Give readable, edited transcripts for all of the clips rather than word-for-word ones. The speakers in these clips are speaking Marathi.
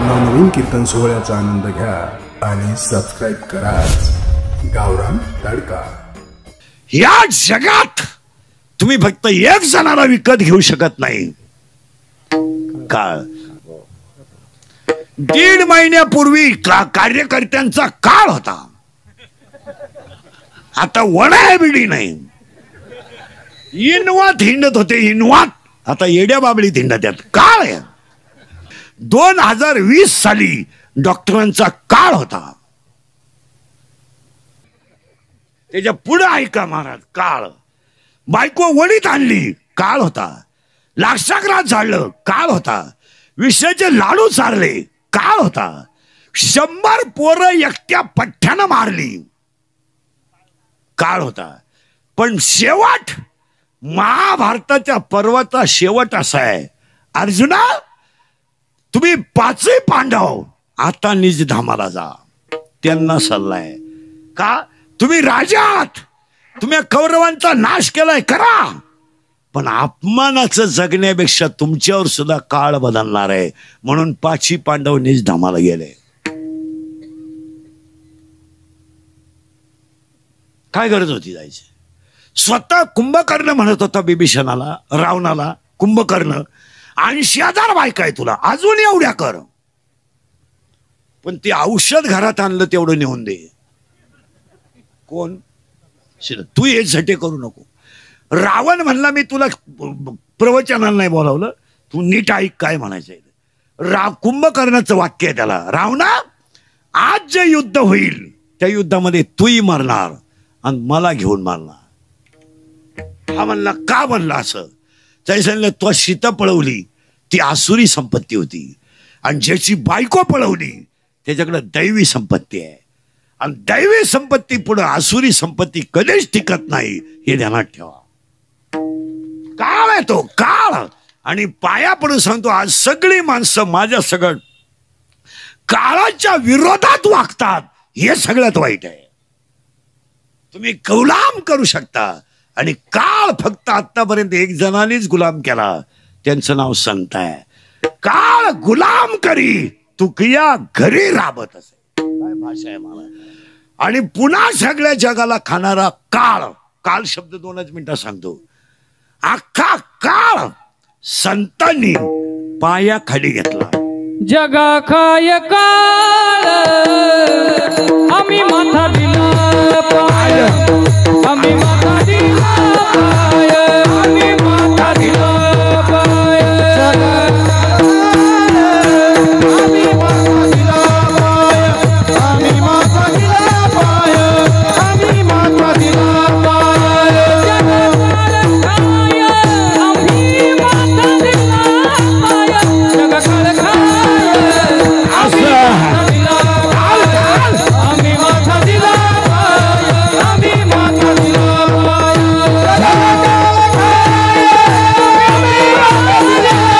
नवनवीन कीर्तन सोहळ्याचा आनंद घ्या आणि सबस्क्राईब करा गावरान तडका। या जगात तुम्ही फक्त एक जणाला विकत घेऊ शकत नाही। काळ 1.5 महिन्यापूर्वी कार्यकर्त्यांचा काळ होता, आता वडा बिडी नाही। इनवात हिंडत होते, इनवात आता येड्या बाबळी हिंडत। काळ आहे 2020 साली डॉक्टरांचा काळ होता, त्याच्या पुढे ऐका महाराज, काळ बायको वडीत आणली काळ होता, लाक्षाग्रात झालं काळ होता, विषयाचे लाडू चारले काळ होता, 100 पोरं एकट्या पठ्ठ्यानं मारली काळ होता। पण शेवट महाभारताच्या पर्वाचा शेवट असा आहे, अर्जुना तुम्ही 5 पांडव आता निज धामाला जा, त्यांना सल्ला आहे का तुम्ही राजात, तुम्ही कौरवांचा नाश केलाय करा, पण अपमानाचं जगण्यापेक्षा तुमच्यावर सुद्धा काळ बदलणार आहे, म्हणून 5 पांडव निज धामाला गेले। काय गरज होती जायची? स्वतः कुंभकर्ण म्हणत होता बिभीषणाला, रावणाला, कुंभकर्ण 80,000 बायका आहे तुला, अजून एवढ्या कर, पण ते औषध घरात आणलं तेवढं नेऊन दे। कोण? तू हे झटे करू नको। रावण म्हणला मी तुला प्रवचनाला नाही बोलावलं, तू नीट ऐक काय म्हणायचंय। कुंभकर्णाचं वाक्य आहे त्याला, रावणा आज जे युद्ध होईल त्या युद्धामध्ये तूही मरणार आणि मला घेऊन मारणार। हा म्हणला का म्हणला असं? त्याने तो सीता पळवली, ती आसुरी संपत्ती होती, आणि ज्याची बायको पळवली त्याच्याकडे दैवी संपत्ती आहे, आणि दैवी संपत्ती पुढे आसुरी संपत्ती कधीच टिकत नाही, हे ध्यानात ठेवा। काळ आहे तो काळ, आणि पाया पडून सांगतो आज सगळी माणसं माझ्या सगळं काळाच्या विरोधात वागतात, हे सगळ्यात वाईट आहे। तुम्ही गुलाम करू शकता, आणि काळ फक्त आतापर्यंत एक जणानेच गुलाम केला, त्यांचं नाव संत आहे। काळ गुलाम करी तुकिया घरी राबत असे, काय भाषा आहे मला। आणि पुन्हा सगळ्या जगाला खाणारा काळ, काळ शब्द 2च मिनिटात सांगतो, अख्खा काळ संतांनी पाया खाली घेतला। जगा खाय काळ आम्ही माथा दिला पाय, आम्ही माथा दिला पाय, आम्ही माथा दिला पाय, आम्ही माथा दिला पाय, आम्ही माथा दिला पाय, आम्ही माथा दिला पाय, आम्ही माथा दिला पाय, जगा काळ खाय आम्ही माथा दिला पाय, आम्ही माथा दिला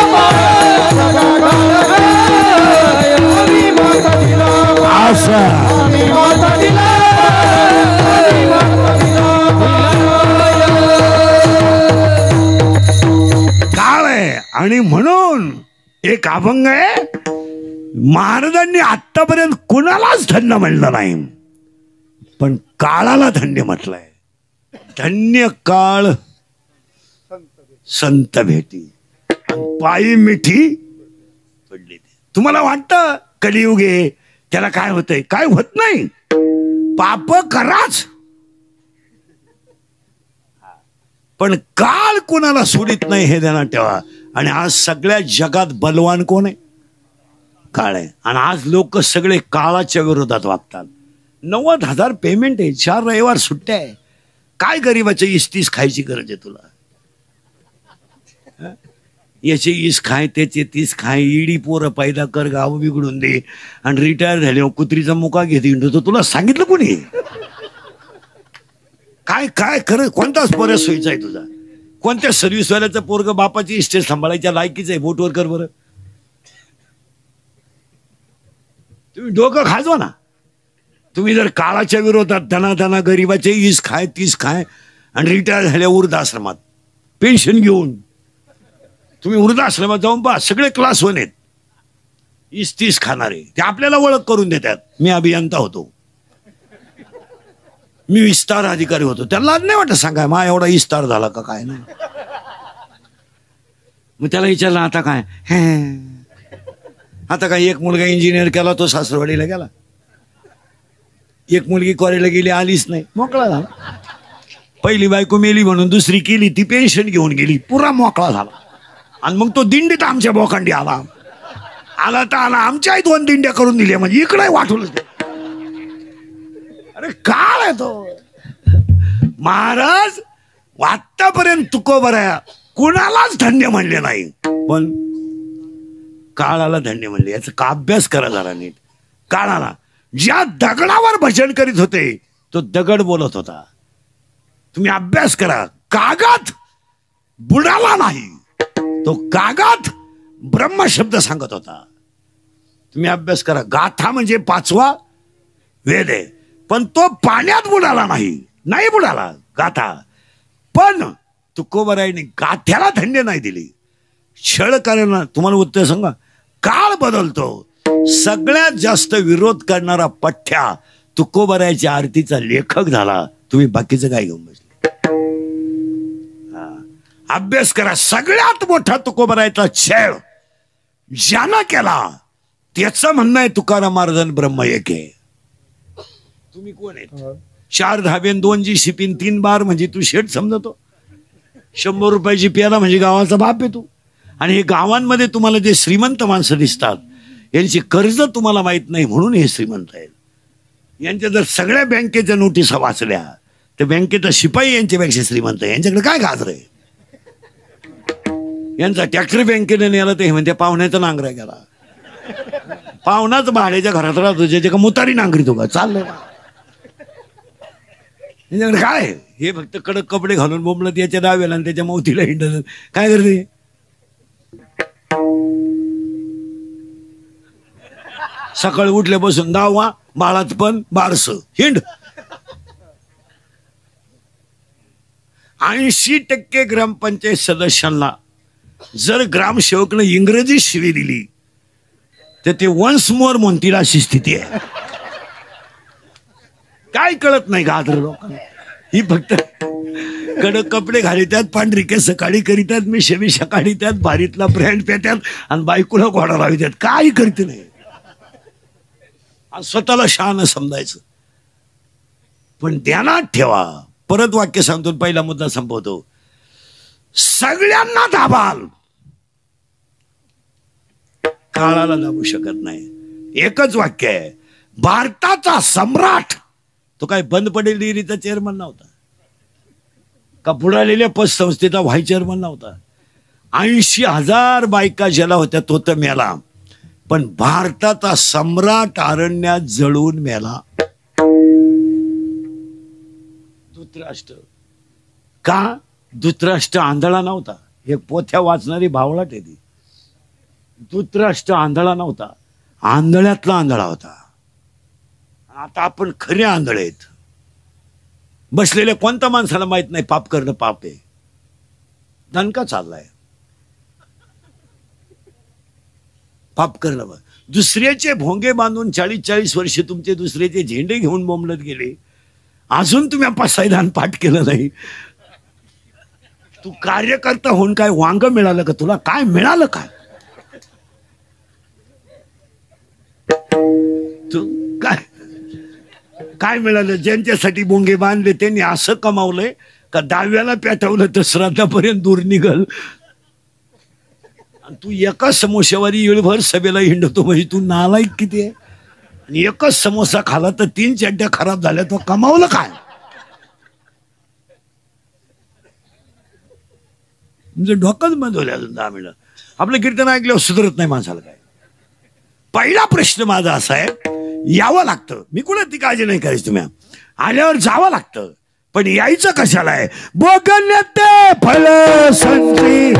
पाय, आम्ही माथा दिला पाय, आम्ही माथा दिला काळ आहे। आणि म्हणून एक अभंग आहे, महाराजांनी आतापर्यंत कुणालाच धन्य म्हणलं नाही, पण काळाला धन्य म्हटलंय। धन्य काळ संत भेटी, पायी मिठी पडली। तुम्हाला वाटतं कलियुग आहे त्याला काय होतंय? काय होत नाही, पाप कराच, पण काळ कुणाला सोडित नाही, हे ध्यानात ठेवा। आणि आज सगळ्या जगात बलवान कोण आहे? काळ आहे। आणि आज लोक सगळे काळाच्या विरोधात वागतात। 90,000 पेमेंट आहे, 4 रविवार सुट्ट्या आहे, काय गरीबाच्या 30 खायची गरज आहे तुला? याचे 20 खाय, त्याचे 30 खाय, इडी पोरं पैदा कर, गाव बिघडून दे, आणि रिटायर झाले कुत्रीचा मुका घेत हिंडतो, तुला सांगितलं कोणी? काय काय खरं कोणताच पोरं सोयीचा आहे तुझा? कोणत्या सर्व्हिसवाल्याचं पोरग बापाची इस्टेट सांभाळायच्या लायकीच आहे? बोटवर कर बरं, तुम्ही डोकं खाजवा ना। तुम्ही जर काळाच्या विरोधात धना गरीबाचे 20 खाय 30 खाय, आणि रिटायर झाल्या वृद्धाश्रमात पेन्शन घेऊन, तुम्ही वृद्धाश्रमात जाऊन पहा, सगळे क्लास 1 आहेत, इस्तीस खाणारे ते आपल्याला ओळख करून देतात. मी अभियंता होतो, मी विस्तार अधिकारी होतो. त्यांना लाज नाही वाटत सांगाय मा एवढा विस्तार झाला का काय नाही. मग त्याला विचारलं आता काय, आता काय एक मुलगा इंजिनियर केला तो सासरवाडीला गेला, एक मुलगी कॉलेजला गेली आलीच नाही, मोकळा झाला. पहिली बायको मेली म्हणून दुसरी केली, ती पेन्शन घेऊन गेली, पुरा मोकळा झाला. आणि मग तो दिंडीत आमच्या बोकांडी आला तर आला, आमच्याही 2 दिंड्या करून दिल्या, म्हणजे इकडे वाटून. अरे काळ आहे तो महाराज. आतापर्यंत तुकोबराया कुणालाच धन्य म्हणले नाही, पण काळाला धन्य म्हणले. याचा का अभ्यास करा जरा नीट. काळाला ज्या दगडावर भजन करीत होते तो दगड बोलत होता. तुम्ही अभ्यास करा. कागद बुडाला नाही, तो कागद ब्रह्म शब्द सांगत होता. तुम्ही अभ्यास करा. गाथा म्हणजे 5वा वेद आहे, पण तो पाण्यात बुडाला नाही बुडाला गाथा. पण तुकोबरायने गाथ्याला धन्य नाही दिली. छळ करायला तुम्हाला उत्तर सांगा. काळ बदलतो. सगळ्यात जास्त विरोध करणारा पठ्ठ्या तुकोबरायच्या आरतीचा लेखक झाला. तुम्ही बाकीचं काय घेऊन बसले. अभ्यास करा. सगळ्यात मोठा तुकोबरायचा छळ ज्यानं केला त्याचं म्हणणं आहे तुकाराम महाराज ब्रह्म एक आहे. तुम्ही कोण आहेत? 4 धाबेन 2 JCB 3 बार म्हणजे तू शेठ समजतो. 100 रुपयाची प्याला म्हणजे गावाचा बाप आहे तू. आणि हे गावांमध्ये तुम्हाला जे श्रीमंत माणसं दिसतात यांची कर्ज तुम्हाला माहित नाही म्हणून हे श्रीमंत आहेत. यांच्या जर सगळ्या बँकेच्या नोटिसा वाचल्या तर बँकेचा शिपाई यांच्यापेक्षा श्रीमंत आहे. यांच्याकडे काय गाजर आहे. यांचा ट्रॅक्टर बँकेने नेला ते म्हणते पाहुण्याचा नांगरा गेला. पाहुणाच भाड्याच्या घरात राहतो, ज्याच्या का मुतारी नांगरीतो का चाललंय. यांच्याकडे काय हे फक्त कडक कपडे घालून बोंबलत याच्या डाव्याला आणि त्याच्या मौतीला हिंडत काय करते. सकाळी उठल्यापासून दावा बाळात पण बारस हिंड. 80% ग्रामपंचायत सदस्यांना जर ग्रामसेवकनं इंग्रजी शिवी दिली तर ते वन्स मोर म्हणतील अशी स्थिती आहे. काय कळत नाही गाजर लोकांना. ही फक्त कडक कपडे घालितात, पांढरी केस सकाळी करीतात, मिशा काढितात, भारीतला ब्रँड पेतात आणि बायकोला घोडा लावितात. काय करते नाही. स्वतःला शहाणं समजायचं. पण ध्यानात ठेवा. परत वाक्य सांगतो, पहिला मुद्दा संपवतो. सगळ्यांना दाबाल, काळाला दाबू शकत नाही. एकच वाक्य आहे. भारताचा सम्राट तो काय बंद पडेल डेअरीचा चेअरमन नव्हता का, बुडालेल्या पतसंस्थेचा व्हाईस चेअरमन नव्हता. 80,000 बायका ज्याला होत्या तो तर मेला, पण भारताचा सम्राट अरण्यात जळून मेला. धृतराष्ट्र. का? धृतराष्ट्र आंधळा नव्हता. हे पोथ्या वाचणारी भावळाट आहे ती. धृतराष्ट्र आंधळा नव्हता, आंधळ्यातला आंधळा होता. आता आपण खरे आंधळे आहेत. बसलेल्या कोणत्या माणसाला माहित नाही पाप करणं पाप आहे. दणका चाललाय पाप करणं. दुसऱ्याचे भोंगे बांधून 40-40 वर्ष तुमचे दुसऱ्याचे झेंडे घेऊन बोंबलत गेले. अजून तुम्ही संविधान पाठ केलं नाही. तू कार्यकर्ता होऊन काय वांग मिळालं का तुला? काय मिळालं काय? तू काय मिळालं? ज्यांच्यासाठी बोंगे बांधले त्यांनी असं कमावलंय का 10व्याला पेटवलं तर श्राद्धापर्यंत दूर निघल. तू एका समोश्यावर येळभर सभेला हिंडतो म्हणजे तू नालायक किती आहे. आणि एकच समोसा खाला तर 3 चड्ड्या खराब झाल्या. तो कमावलं काय? म्हणजे डोकंच बंद होईल अजून 10 मिनिटं. आपलं कीर्तन ऐकल्यावर सुधरत नाही माणसाला काय. पहिला प्रश्न माझा असा आहे, यावं लागतं. मी कुणा ती काळजी नाही करायची. तुम्ही आल्यावर जावं लागतं, पण यायचं कशाला आहे? बघण्याते फल संती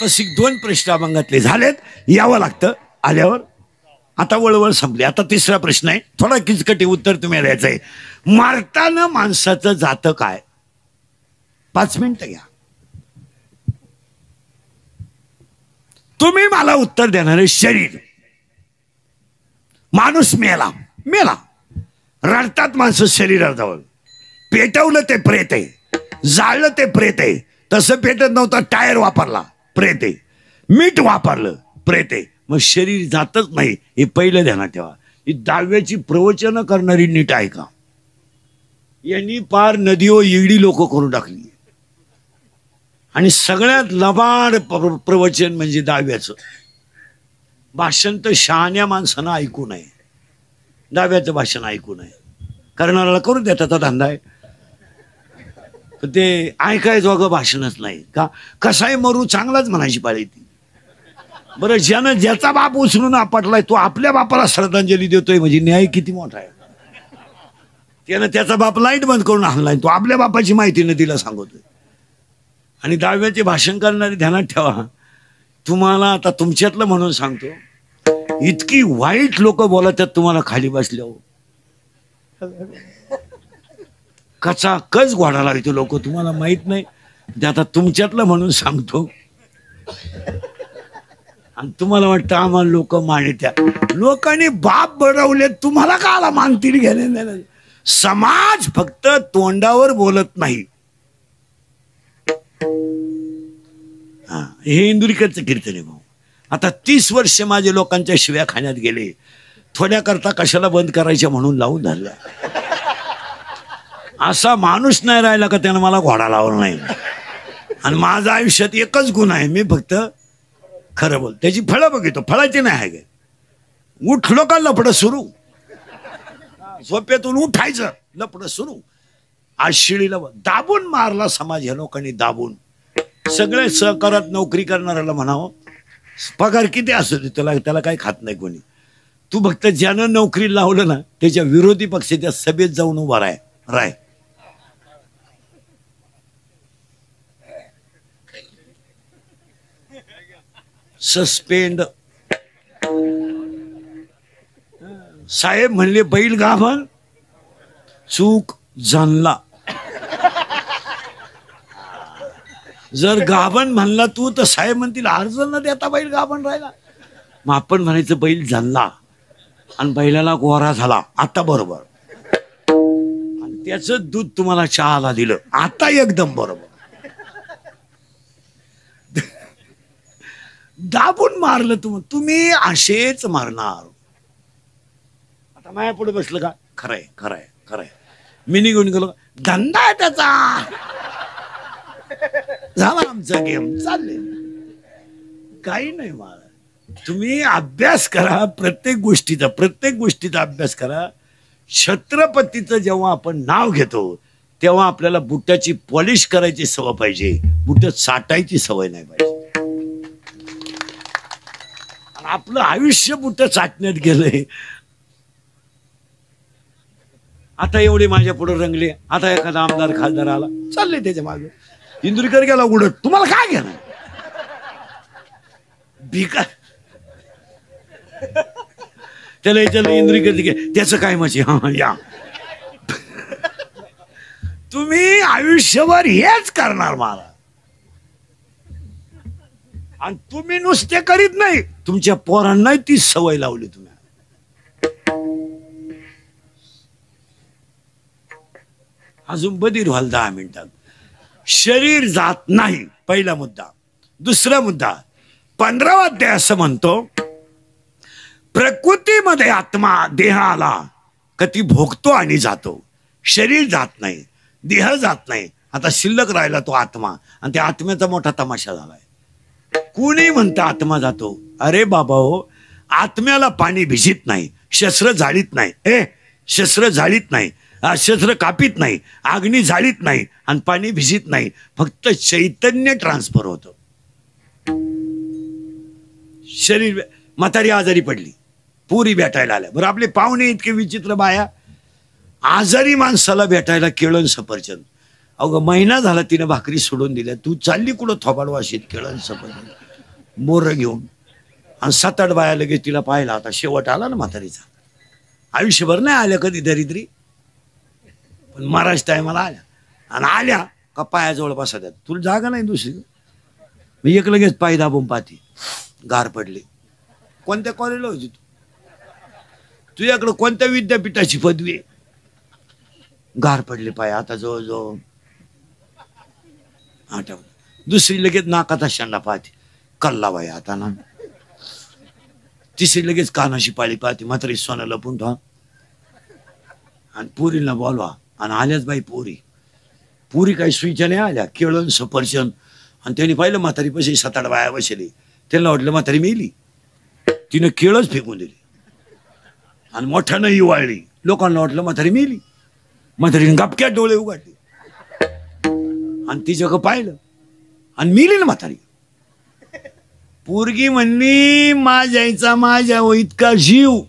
आत्ताशी 2 प्रश्न अभंगातले झालेत, यावं लागतं आल्यावर. आता वळवळ संपली. आता 3रा प्रश्न आहे, थोडा किचकटी उत्तर तुम्ही द्यायचंय. मारताना माणसाचं जातं काय? 5 मिनिटं घ्या. तुम्ही मला उत्तर देणारे शरीर. माणूस मेला मेला, रडतात माणसं शरीराजवळ. पेटवलं ते प्रेत आहे, जाळलं ते प्रेत आहे. तसं पेटत नव्हतं, टायर वापरला प्रेत आहे, मीठ वापरलं प्रेत आहे. मग शरीर जातच नाही, हे पहिलं ध्यानात ठेवा. ही दहाव्याची प्रवचनं करणारी नीट आहे का? यांनी पार नदीओ इडी लोक करून टाकली. आणि सगळ्यात लबाड प्रवचन म्हणजे दहाव्याचं भाषण. तर शहाण्या माणसानं ऐकू नये, दहाव्याचं भाषण ऐकू नये. करणाऱ्याला करून देतात धंदा आहे, ते ऐकायचं अगं भाषणच नाही का. कसाही मरू चांगलाच म्हणायची पाळी ती. बरं, ज्यानं ज्याचा बाप उचलून आपटलाय तो आपल्या बापाला श्रद्धांजली देतोय म्हणजे न्याय किती मोठा आहे. त्यानं त्याचा बाप लाईट बंद करून आणलाय, तो आपल्या बापाची माहिती न तिला सांगतोय. आणि दहाव्याचे भाषण करणारे ध्यानात ठेवा. तुम्हाला आता तुमच्यातलं म्हणून सांगतो, इतकी वाईट लोक बोलतात तुम्हाला खाली बसल्यावर. कचा कच घोडा लावतो लोक, तुम्हाला माहित नाही. ते आता तुमच्यातलं म्हणून सांगतो. आणि तुम्हाला वाटतं आम्हाला लोक मानित्या. लोकांनी बाप बनवले, तुम्हाला का आला मानतील घेणे. समाज फक्त तोंडावर बोलत नाही. हे इंदुरीकरचं कीर्तन आहे भाऊ. आता 30 वर्ष माझे लोकांच्या शिव्या खाण्यात गेले. थोड्या करता कशाला बंद करायच्या म्हणून लावून धरला. असा माणूस नाही राहिला का त्यानं मला घोडा लावला नाही. आणि माझ्या आयुष्यात एकच गुण आहे, मी फक्त खरं बोल. त्याची फळं बघितो, फळाची नाही आहे गे. उठलो का लपडं सुरू, झोपेतून उठायचं लपडं सुरू. आज शिळीला दाबून मारला समाज ह्या लोकांनी, दाबून. सगळे सहकारात नोकरी करणाऱ्याला म्हणावं पगार किती असू दे, त्याला काही खात नाही कोणी. तू फक्त ज्यानं नोकरी लावलं ना त्याच्या विरोधी पक्षाच्या सभेत जाऊन उभा राय. सस्पेंड. साहेब म्हणले बैल गाभण, चूक जाणला. जर गाभण म्हणला तू तर साहेब म्हणतील अर्ज न देता बैल गाभण राहिला. मग आपण म्हणायचं बैल जाणला आणि बैलाला गोरा झाला, आता बरोबर. आणि त्याचं दूध तुम्हाला चहाला दिलं, आता एकदम बरोबर. दाबून मारलं तुम्ही असेच मारणार. आता माया पुढे बसलं का, खरंय खरंय खरंय. मी निघून गेलो, धंदा आहे त्याचा, झाला आमचा गेम, चालले. काही नाही मला. तुम्ही अभ्यास करा प्रत्येक गोष्टीचा अभ्यास करा. छत्रपतीचं जेव्हा आपण नाव घेतो तेव्हा आपल्याला बुटाची पॉलिश करायची सवय पाहिजे, बुट साठायची सवय नाही पाहिजे. आपलं आयुष्य बुट चाटण्यात गेलंय. आता एवढे माझ्या पुढे रंगले, आता एखादा आमदार खासदार आला, चालले त्याच्या मागे. इंदुरीकर गेला उडत, तुम्हाला काय घेणार भिका. त्याला इंदुरीकर त्याचं काय म्हणजे या. तुम्ही आयुष्यभर हेच करणार मला. आणि तुम्ही नुसते करीत नाही, तुमच्या पोरांना ती सवय लावली तुम्ही. अजून बधीर व्हाल 10 मिनिटात. शरीर जात नाही, पहिला मुद्दा. दुसरा मुद्दा 15वा अध्याय असं म्हणतो, प्रकृतीमध्ये आत्मा देह आला का ती भोगतो आणि जातो. शरीर जात नाही, देह जात नाही, आता शिल्लक राहिला तो आत्मा. आणि त्या आत्म्याचा मोठा तमाशा झालाय. कुणी म्हणतं आत्मा जातो. अरे बाबा हो, आत्म्याला पाणी भिजित नाही, शस्त्र झालीत नाही, शस्त्र झालीत नाही, शस्त्र कापीत नाही, अग्नी झालीत नाही आणि पाणी भिजित नाही. फक्त चैतन्य ट्रान्सफर होतं. शरीर. म्हातारी आजारी पडली, पुरी भेटायला आल्या. बरं, आपले पाहुणे इतके विचित्र बाया, आजारी माणसाला भेटायला केळण सफरचंद. अवघं महिना झाला तिने भाकरी सोडून दिल्या, तू चालली कुठं थोबाड वाशीत केळण सफरचंद. बोर घेऊन आणि 7-8 बाया लगेच तिला पाहिला. आता शेवट आला ना म्हातारीचा. आयुष्यभर नाही आल्या कधी दरिद्री, पण महाराज टायमाला आल्या. आणि आल्या का पायाजवळ बसतात. तुला जागा नाही दुसरी. मी एक लगेच पाय दाबून पाहते. गार पडले. कोणत्या कॉलेजला होती तू? तुझ्याकडं कोणत्या विद्यापीठाची पदवी आहे? गार पडले पाय. आता जवळजवळ आठवलं. दुसरी लगेच नाकाचा शेंडा पाहते. कल्ला बाई आता ना. तिसरी लगेच कानाशी पाळी पाहते. म्हातारी सोनं लपून ठेवा आणि पुरीला बोलवा. आणि आल्याच बाई पुरी काही सुईच्या नाही आल्या. केळण सफरचंद. आणि त्यांनी पाहिलं म्हातारी पैसे 7-8 बाया बसली. त्यांना वाटलं म्हातारी मेली. तिनं केळच फेकून दिली आणि मोठ्यानं वाळली. लोकांना वाटलं म्हातारी मेली. म्हातारीने गपक्यात डोळे उघडले आणि तिच्याकडं पाहिलं आणि मेली ना म्हातारी. पोरगी म्हणली माझ्याचा माझ्या इतका जीव.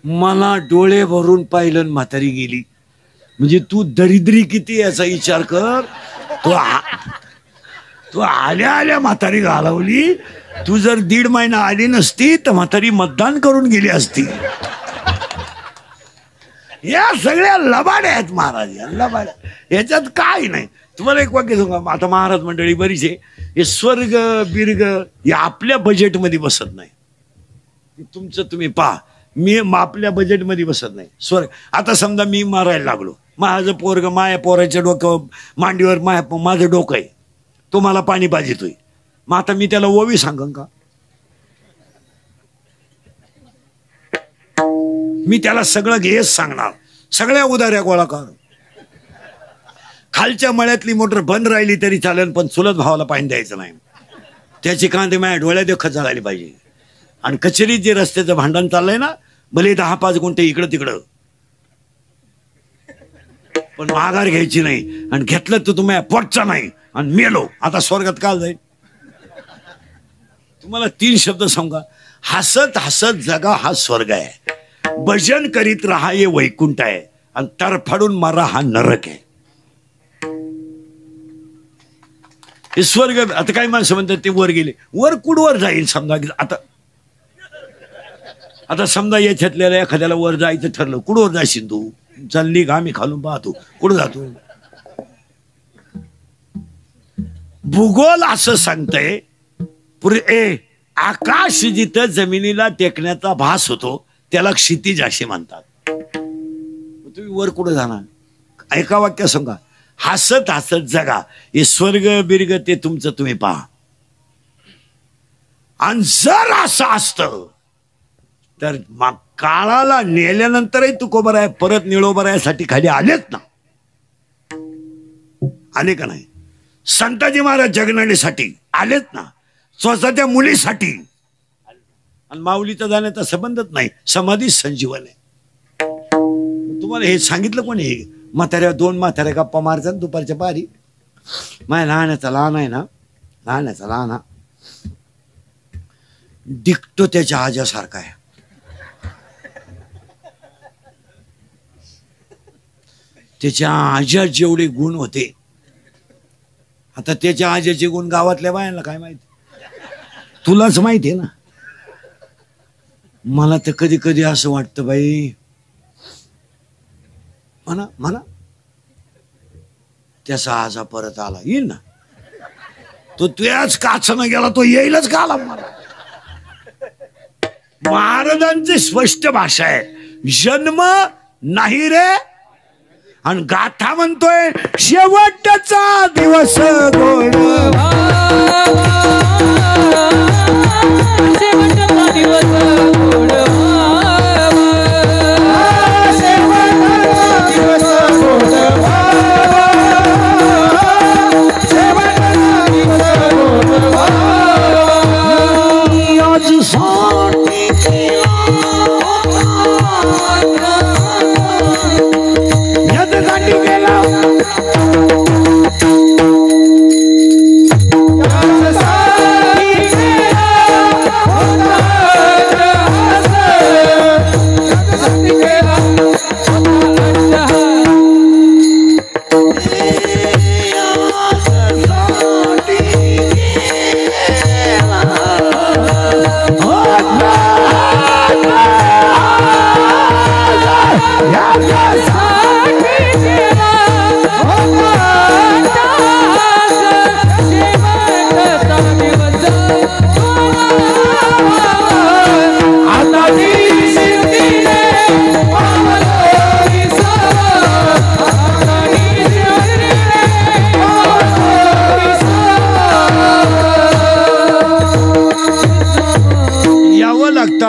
मला डोळे भरून पाहिलं म्हातारी गेली. म्हणजे तू दरिद्री किती याचा विचार कर. तू आल्या म्हातारी घालवली. तू जर 1.5 महिना आली नसती तर म्हातारी मतदान करून गेली असती. या सगळ्या लबाड्या आहेत महाराज. या लबाड्या याच्यात काय नाही. तुम्हाला एक वाक्य सांगा. आता महाराज मंडळी बरीच आहे. हे स्वर्ग बिर्ग हे आपल्या बजेटमध्ये बसत नाही. तुमचं तुम्ही पहा. मी आपल्या बजेटमध्ये बसत नाही स्वर्ग. आता समजा मी मारायला लागलो. माझं पोरग माया पोराच्या डोक्यावर मांडीवर माझं डोकं आहे. तो मला पाणी पाहिजेतोय. मग आता मी त्याला ओवी सांगन का? मी त्याला सगळं घेच सांगणार. सगळ्या उदाऱ्या गोळा कर. खालच्या मळ्यातली मोटर बंद राहिली तरी चालेल, पण चुलत भावाला पाणी द्यायचं नाही. त्याची कांदे माझ्या डोळ्यात देखत झाली पाहिजे. आणि कचेरीत जे रस्त्याचं भांडण चाललंय ना, भले 10-5 गुंठे इकडं तिकडं, पण माघार घ्यायची नाही. आणि घेतलं तर तुम्ही पोटचा नाही. आणि मेलो आता स्वर्गात काल जाईल. तुम्हाला 3 शब्द सांगा. हसत हसत जगा हा स्वर्ग आहे. भजन करीत राहा हे वैकुंठ आहे. आणि तरफडून मारा हा नरक आहे. हे स्वर्ग. आता काही माणसं म्हणतात ते वर गेले. वर कुठवर जाईल समजा. आता समजा याच्यातल्या एखाद्याला वर जायचं ठरलं. कुठवर जाशील तू? चालली घामी खालून पाहतो. कुठं जातो? भूगोल असं सांगतंय आकाश जिथं जमिनीला टेकण्याचा भास होतो त्याला क्षितिज असे म्हणतात. तुम्ही वर कुठं जाणार? एका वाक्य सांगा. हसत हसत जगा हे स्वर्ग बिर्ग ते तुमचं तुम्ही पहा. आणि जर असं असतं तर काळाला नेल्यानंतरही तुकोबर आहे परत निळोबर यासाठी खाली आलेत ना. आले का नाही? संताजी महाराज जगण्यासाठी आलेत ना. स्वतःच्या मुलीसाठी. आणि माऊलीचा जाण्याचा संबंधच नाही. समाधी संजीवन आहे. तुम्हाला हे सांगितलं कोणी? म्हाताऱ्या 2 म्हाताऱ्या गप्पा मारतात दुपारच्या पारी. माझ्या लहानाचा लहान आहे ना, लहानाचा लहान दिखतो त्याच्या आजासारखा आहे. त्याच्या आज्यात जेवढे गुण होते, आता त्याच्या आज्याचे गुण गावातल्या बायांना काय माहिती? तुलाच माहिती आहे ना. मला तर कधी कधी असं वाटतं बाई, म्हणा त्याचा आजा परत आला येईल ना. तो तुझ्याच काचनं गेला, तो येईलच का आला? महाराजांची स्पष्ट भाषा आहे. जन्म नाही रे. आणि गाथा म्हणतोय शेवटचा दिवस गोड. शेवटचा दिवस गोड. गेला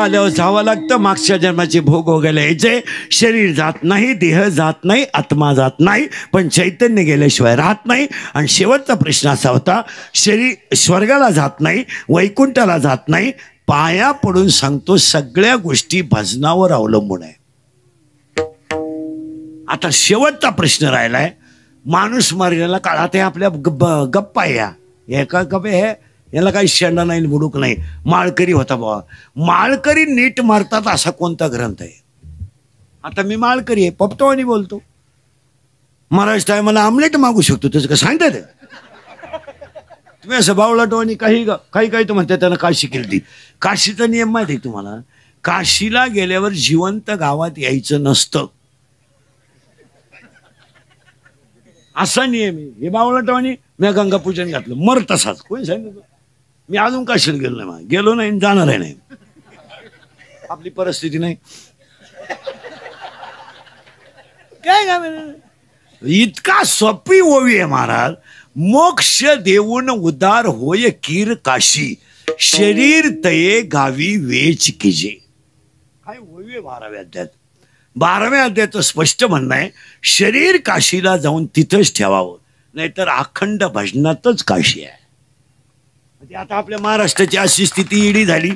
आल्यावर जावं लागतं, मागच्या जन्माचे भोग वगैरे यायचे. शरीर जात नाही, देह जात नाही, आत्मा जात नाही, पण चैतन्य गेल्याशिवाय राहत नाही. आणि शेवटचा प्रश्न असा होता, शरीर स्वर्गाला जात नाही, वैकुंठाला जात नाही. पाया पडून सांगतो, सगळ्या गोष्टी भजनावर अवलंबून आहे. आता शेवटचा प्रश्न राहिलाय, माणूस मारलेला काळात हे आपल्या गप्पा आहे या एका गप्पे हे, याला काही शेंडा नाही बुडूक नाही. माळकरी होता बाबा, माळकरी नीट मारतात असा कोणता ग्रंथ आहे? आता मी माळकरी आहे, पपटवानी बोलतो, महाराज टायमाला आमलेट मागू शकतो, त्याचं का सांगता ते? तुम्ही असं बावळाटवानी काही तर म्हणतात त्यानं काशी केली. काशीचा नियम माहिती आहे तुम्हाला? काशीला गेल्यावर जिवंत गावात यायचं नसतं, असा नियम आहे. हे बावळाटवानी मी गंगा पूजन घातलं, मर तसाच. कोणी सांगितलं? मी अजून काशीला गेलो नाही, गेलो नाही, जाणार आहे नाही, आपली परिस्थिती नाही. काय इतका सोपी ओवी आहे महाराज. मोक्ष देऊन उदार होय कीर काशी, शरीर तये गावी वेच कीजे. काय ओवी आहे 12व्या अध्यायात. 12व्या अध्यायाचं स्पष्ट म्हणणं आहे, शरीर काशीला जाऊन तिथंच ठेवावं, नाहीतर अखंड भजनातच काशी आहे. आता आपल्या महाराष्ट्राची अशी स्थिती इडी झाली,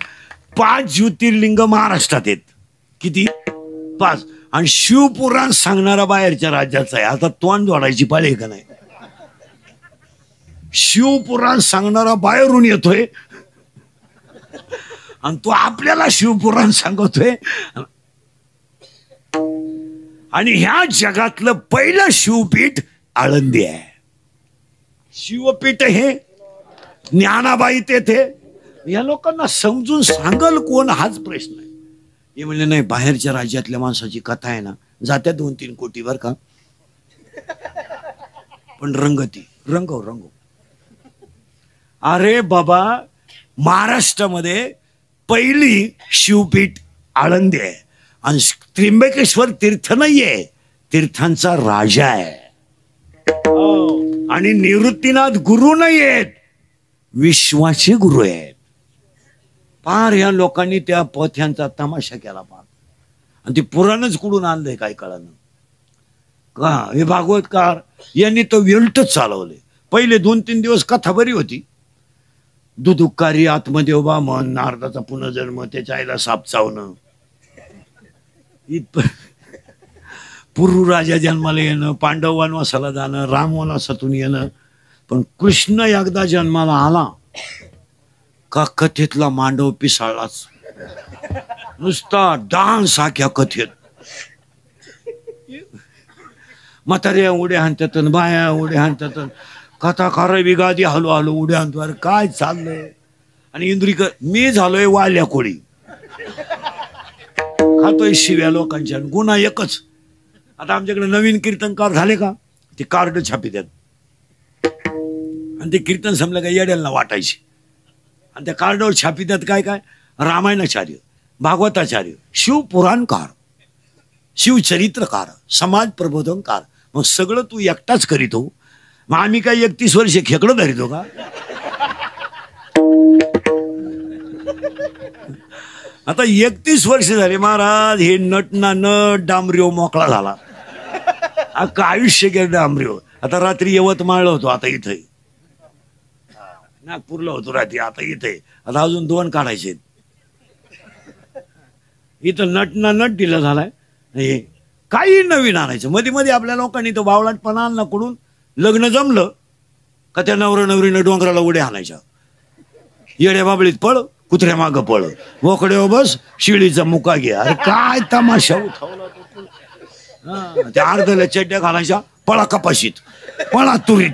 5 ज्योतिर्लिंग महाराष्ट्रात आहेत. किती? 5. आणि शिवपुराण सांगणारा बाहेरच्या राज्याचा आहे. आता तोंड जोडायची पाळी का नाही? शिवपुराण सांगणारा बाहेरून येतोय आणि तो आपल्याला शिवपुराण सांगतोय. आणि ह्या जगातलं पहिलं शिवपीठ आळंदी आहे. शिवपीठ हे ज्ञानाबाई तेथे. या लोकांना समजून सांगल कोण, हाच प्रश्न आहे. हे म्हणले नाही, बाहेरच्या राज्यातल्या माणसाची कथा आहे ना, जात्या 2-3 कोटीवर का, पण रंगती रंगव. अरे बाबा, महाराष्ट्रामध्ये पहिली शिवपीठ आळंदी आहे. आणि त्र्यंबकेश्वर तीर्थ नाहीये, तीर्थांचा राजा आहे. आणि निवृत्तीनाथ गुरु नाही आहेत, विश्वाचे गुरु आहेत. पार ह्या लोकांनी त्या पथ्यांचा तमाशा केला पार. आणि ते पुराणच कुठून आणलंय काय कळालं का? हे भागवतकार यांनी तो वेल्टच चालवले. पहिले 2-3 दिवस कथा बरी होती. दुदुकारी आत्मदेव बामन, नारदाचा पुनर्जन्म, त्याच्या आईला साप चावणं, पुरू राजा जन्माला येणं, पांडव वनवासाला जाणं, राम वनवासातून येणं. पण कृष्ण एकदा जन्माला आला का कथेतला मांडव पिसाळलाच. नुसता डान्स आख्या कथेत. म्हाताऱ्या उड्या हाणतात, बाया उड्या हाणतात, कथाकार विगादी हलो हलो उड्या हाणतो. अरे काय चाललंय? आणि इंद्रिक मी झालोय वाल्या कोळी, खातोय शिव्या लोकांच्या. गुन्हा एकच, आता आमच्याकडे नवीन कीर्तनकार झाले का, ते कार्ड छापी द्यात आणि ते कीर्तन संपलं का येड्याला वाटायचे. आणि त्या कार्डावर छापी द्यात काय काय, रामायणाचार्य, भागवताचार्य, शिवपुराणकार, शिवचरित्रकार, समाज प्रबोधनकार. मग सगळं तू एकटाच करीतो. मग आम्ही काय 31 वर्ष खेकडं धरितो का? आता 31 वर्ष झाले महाराज, हे नट ना नट डांबरीव मोकळा झाला. अख्खं आयुष्य गेलं डांबरीव. आता रात्री यवतमाळला होतो, आता इथे नागपूरला होतो रात्री, आता इथे. आता अजून 2 काढायचे. इथं नट ना नट दिला झालाय. हे काही नवीन आणायचं. मध्ये मध्ये आपल्या लोकांनी तो बावळाटपणा आणला कडून. लग्न जमलं का त्या नवरा नवरीनं डोंगराला उड्या आणायच्या. येड्या बाबळीत पळ, कुत्र्या मागं पळ, मोकड्या बस, शिळीचा मुका घ्या. अरे काय तमाशा उठवला. त्या अर्धल्या चड्ड्या घालायच्या, पळा कपाशीत, पळा तुरीत,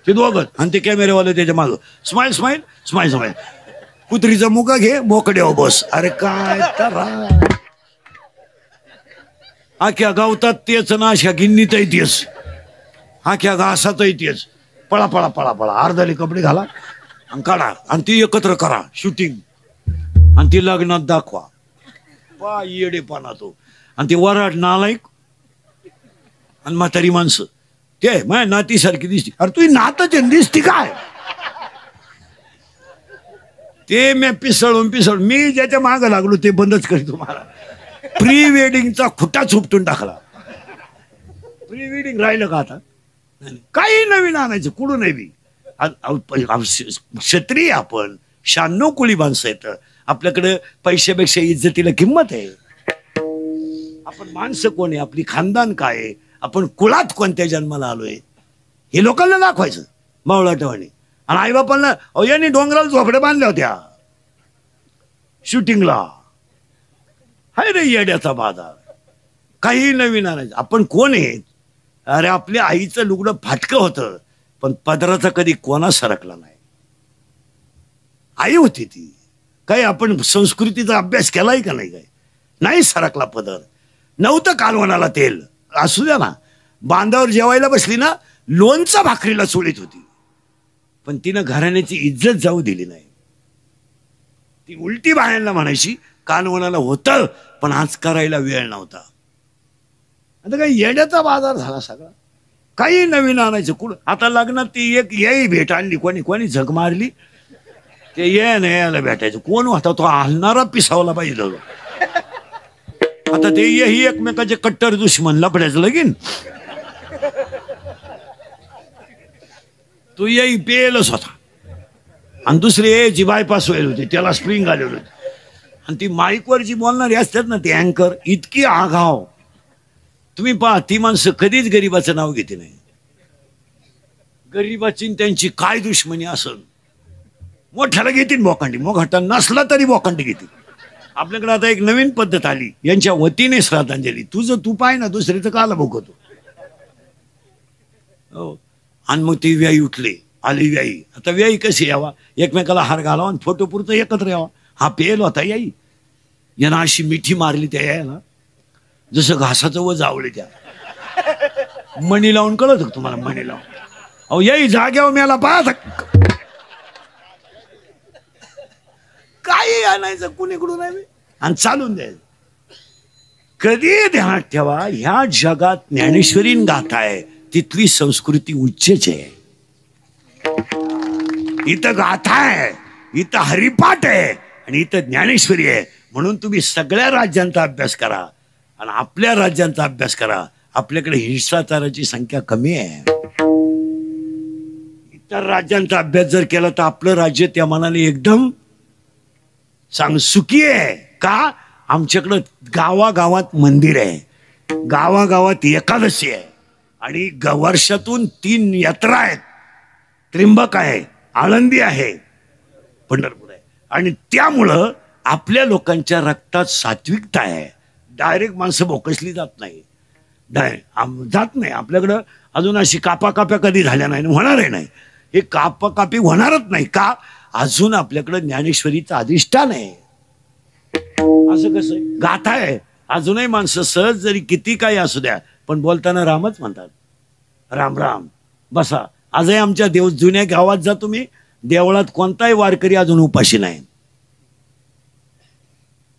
ते दोघं. आणि ते कॅमेरेवाले त्याच्या मागं स्माईल स्माईल स्माईल स्माईल, कुत्रीचा मुका घे, मोकड्या बस. अरे काय तर आख्या गावतात तेच ना, अशा गिन्नीतही तेच, आख्या घासातही तेच. पळा पळा पळा पळा, अर्धले कपडे घाला आणि काढा आणि ती एकत्र करा शूटिंग आणि ती लग्नात दाखवा. पा येडेपणा तो. आणि ते वराड नालायक आणि म्हातारी माणसं, ते माझ्या नातीसारखी दिसती. अरे तुझी नातच दिसती काय? ते मी पिसळून मी ज्याच्या मागं लागलो ते बंदच करी तुम्हाला. प्री वेडिंगचा खुटाच उपटून टाकला. प्री वेडिंग राहिलं का आता? काही नवीन आणायचं कुठून नाही. क्षत्रिय आपण 96 कुळी माणसं येतं. आपल्याकडे पैशापेक्षा इज्जतीला किंमत आहे. आपण माणसं कोण आहे, आपली खानदान काय आहे, आपण कुळात कोणत्या जन्माला आलोय हे लोकांना दाखवायचं मावळाटवाणी. आणि आईबापांना यांनी डोंगराला झोपड्या बांधल्या होत्या शूटिंगला. हाय रे येड्याचा बाजार. काही नवीन आणायचं. आपण कोण आहे? अरे आपल्या आईचं लुगडं फाटकं होतं पण पदराचा कधी कोणा सरकला नाही. आई होती ती. काही आपण संस्कृतीचा अभ्यास केलाय का नाही? काय नाही सरकला पदर. नव्हतं कालवणाला तेल. असू द्या ना, बांधावर जेवायला बसली ना लोणचं भाकरीला चोळीत होती पण तिनं घराण्याची इज्जत जाऊ दिली नाही. ती उलटी बायांना म्हणायची कालवणाला होतं पण आज करायला वेळ नव्हता. आता काही येड्याचा बाजार झाला सगळा. काही नवीन आणायचं कुठं. आता लग्नात ती एक येई भेट आणली. कोणी झक मारली. ते ये नाही यायला भेटायचं. कोण होता तो? हलणारा पिसावला पाहिजे. आता ते ही एकमेकाचे कट्टर दुश्मन लपड्याचं लगीन. तो येई पेलच होता आणि दुसरे यायची बायपास व्हायला होते त्याला स्प्रिंग आलेलं होते. आणि ती माईकवर जी बोलणारी असतात ना ते अँकर इतकी आघाव. तुम्ही पहा ती माणसं कधीच गरीबाचं नाव घेते नाही. गरीबाची त्यांची काय दुश्मनी असल. मोठ्याला घेतील बोकांडी. मोठा नसला तरी बोकांडी घेतील. आपल्याकडे आता एक नवीन पद्धत आली. यांच्या वतीने श्रद्धांजली. तुझं तू पाय ना दुसऱ्याचं काला भोगतो. हो. आणि मग ती व्याई उठली. आली व्याई. आता व्याई कशी यावा? एकमेकाला हार घालावा आणि फोटो पुरतं एकत्र यावा. हा पेल होता याई. यानं अशी मिठी मारली त्या यायला जसं घासाचं व जावळे त्या. मणी लावून कळत तुम्हाला? मणी लावून. अहो याई जाग्यावर मेला पाहत. काही आणायचं कुणीकडून आहे आणि चालून द्यायचं. कधी ध्यानात ठेवा ह्या जगात ज्ञानेश्वरीन गाथा आहे तिथली संस्कृती उच्चच आहे. इथं गाथा आहे, इथं हरिपाठ आहे आणि इथं ज्ञानेश्वरी आहे. म्हणून तुम्ही सगळ्या राज्यांचा अभ्यास करा आणि आपल्या राज्यांचा अभ्यास करा. आपल्याकडे हिंसाचाराची संख्या कमी आहे. इतर राज्यांचा अभ्यास जर केला तर आपलं राज्य त्या मानाने एकदम सुखी आहे. का? आमच्याकडं गावागावात मंदिर आहे, गावागावात एकादशी आहे आणि वर्षातून 3 यात्रा आहेत. त्र्यंबक आहे, आळंदी आहे, पंढरपूर आहे. आणि त्यामुळं आपल्या लोकांच्या रक्तात सात्विकता आहे. डायरेक्ट माणसं भोकसली जात नाही. जात नाही. आपल्याकडं अजून अशी कापाकाप्या कधी झाल्या नाही, होणारही नाही. हे कापाकापी होणारच नाही. का? अजून आपल्याकडं ज्ञानेश्वरीचं अधिष्ठान आहे. असं कसं गाथा आहे. अजूनही माणसं सहज जरी किती काही असू द्या पण बोलताना रामच म्हणतात. राम राम बसा. आजही आमच्या जुन्या गावात जा तुम्ही, देवळात कोणताही वारकरी अजून उपाशी नाही.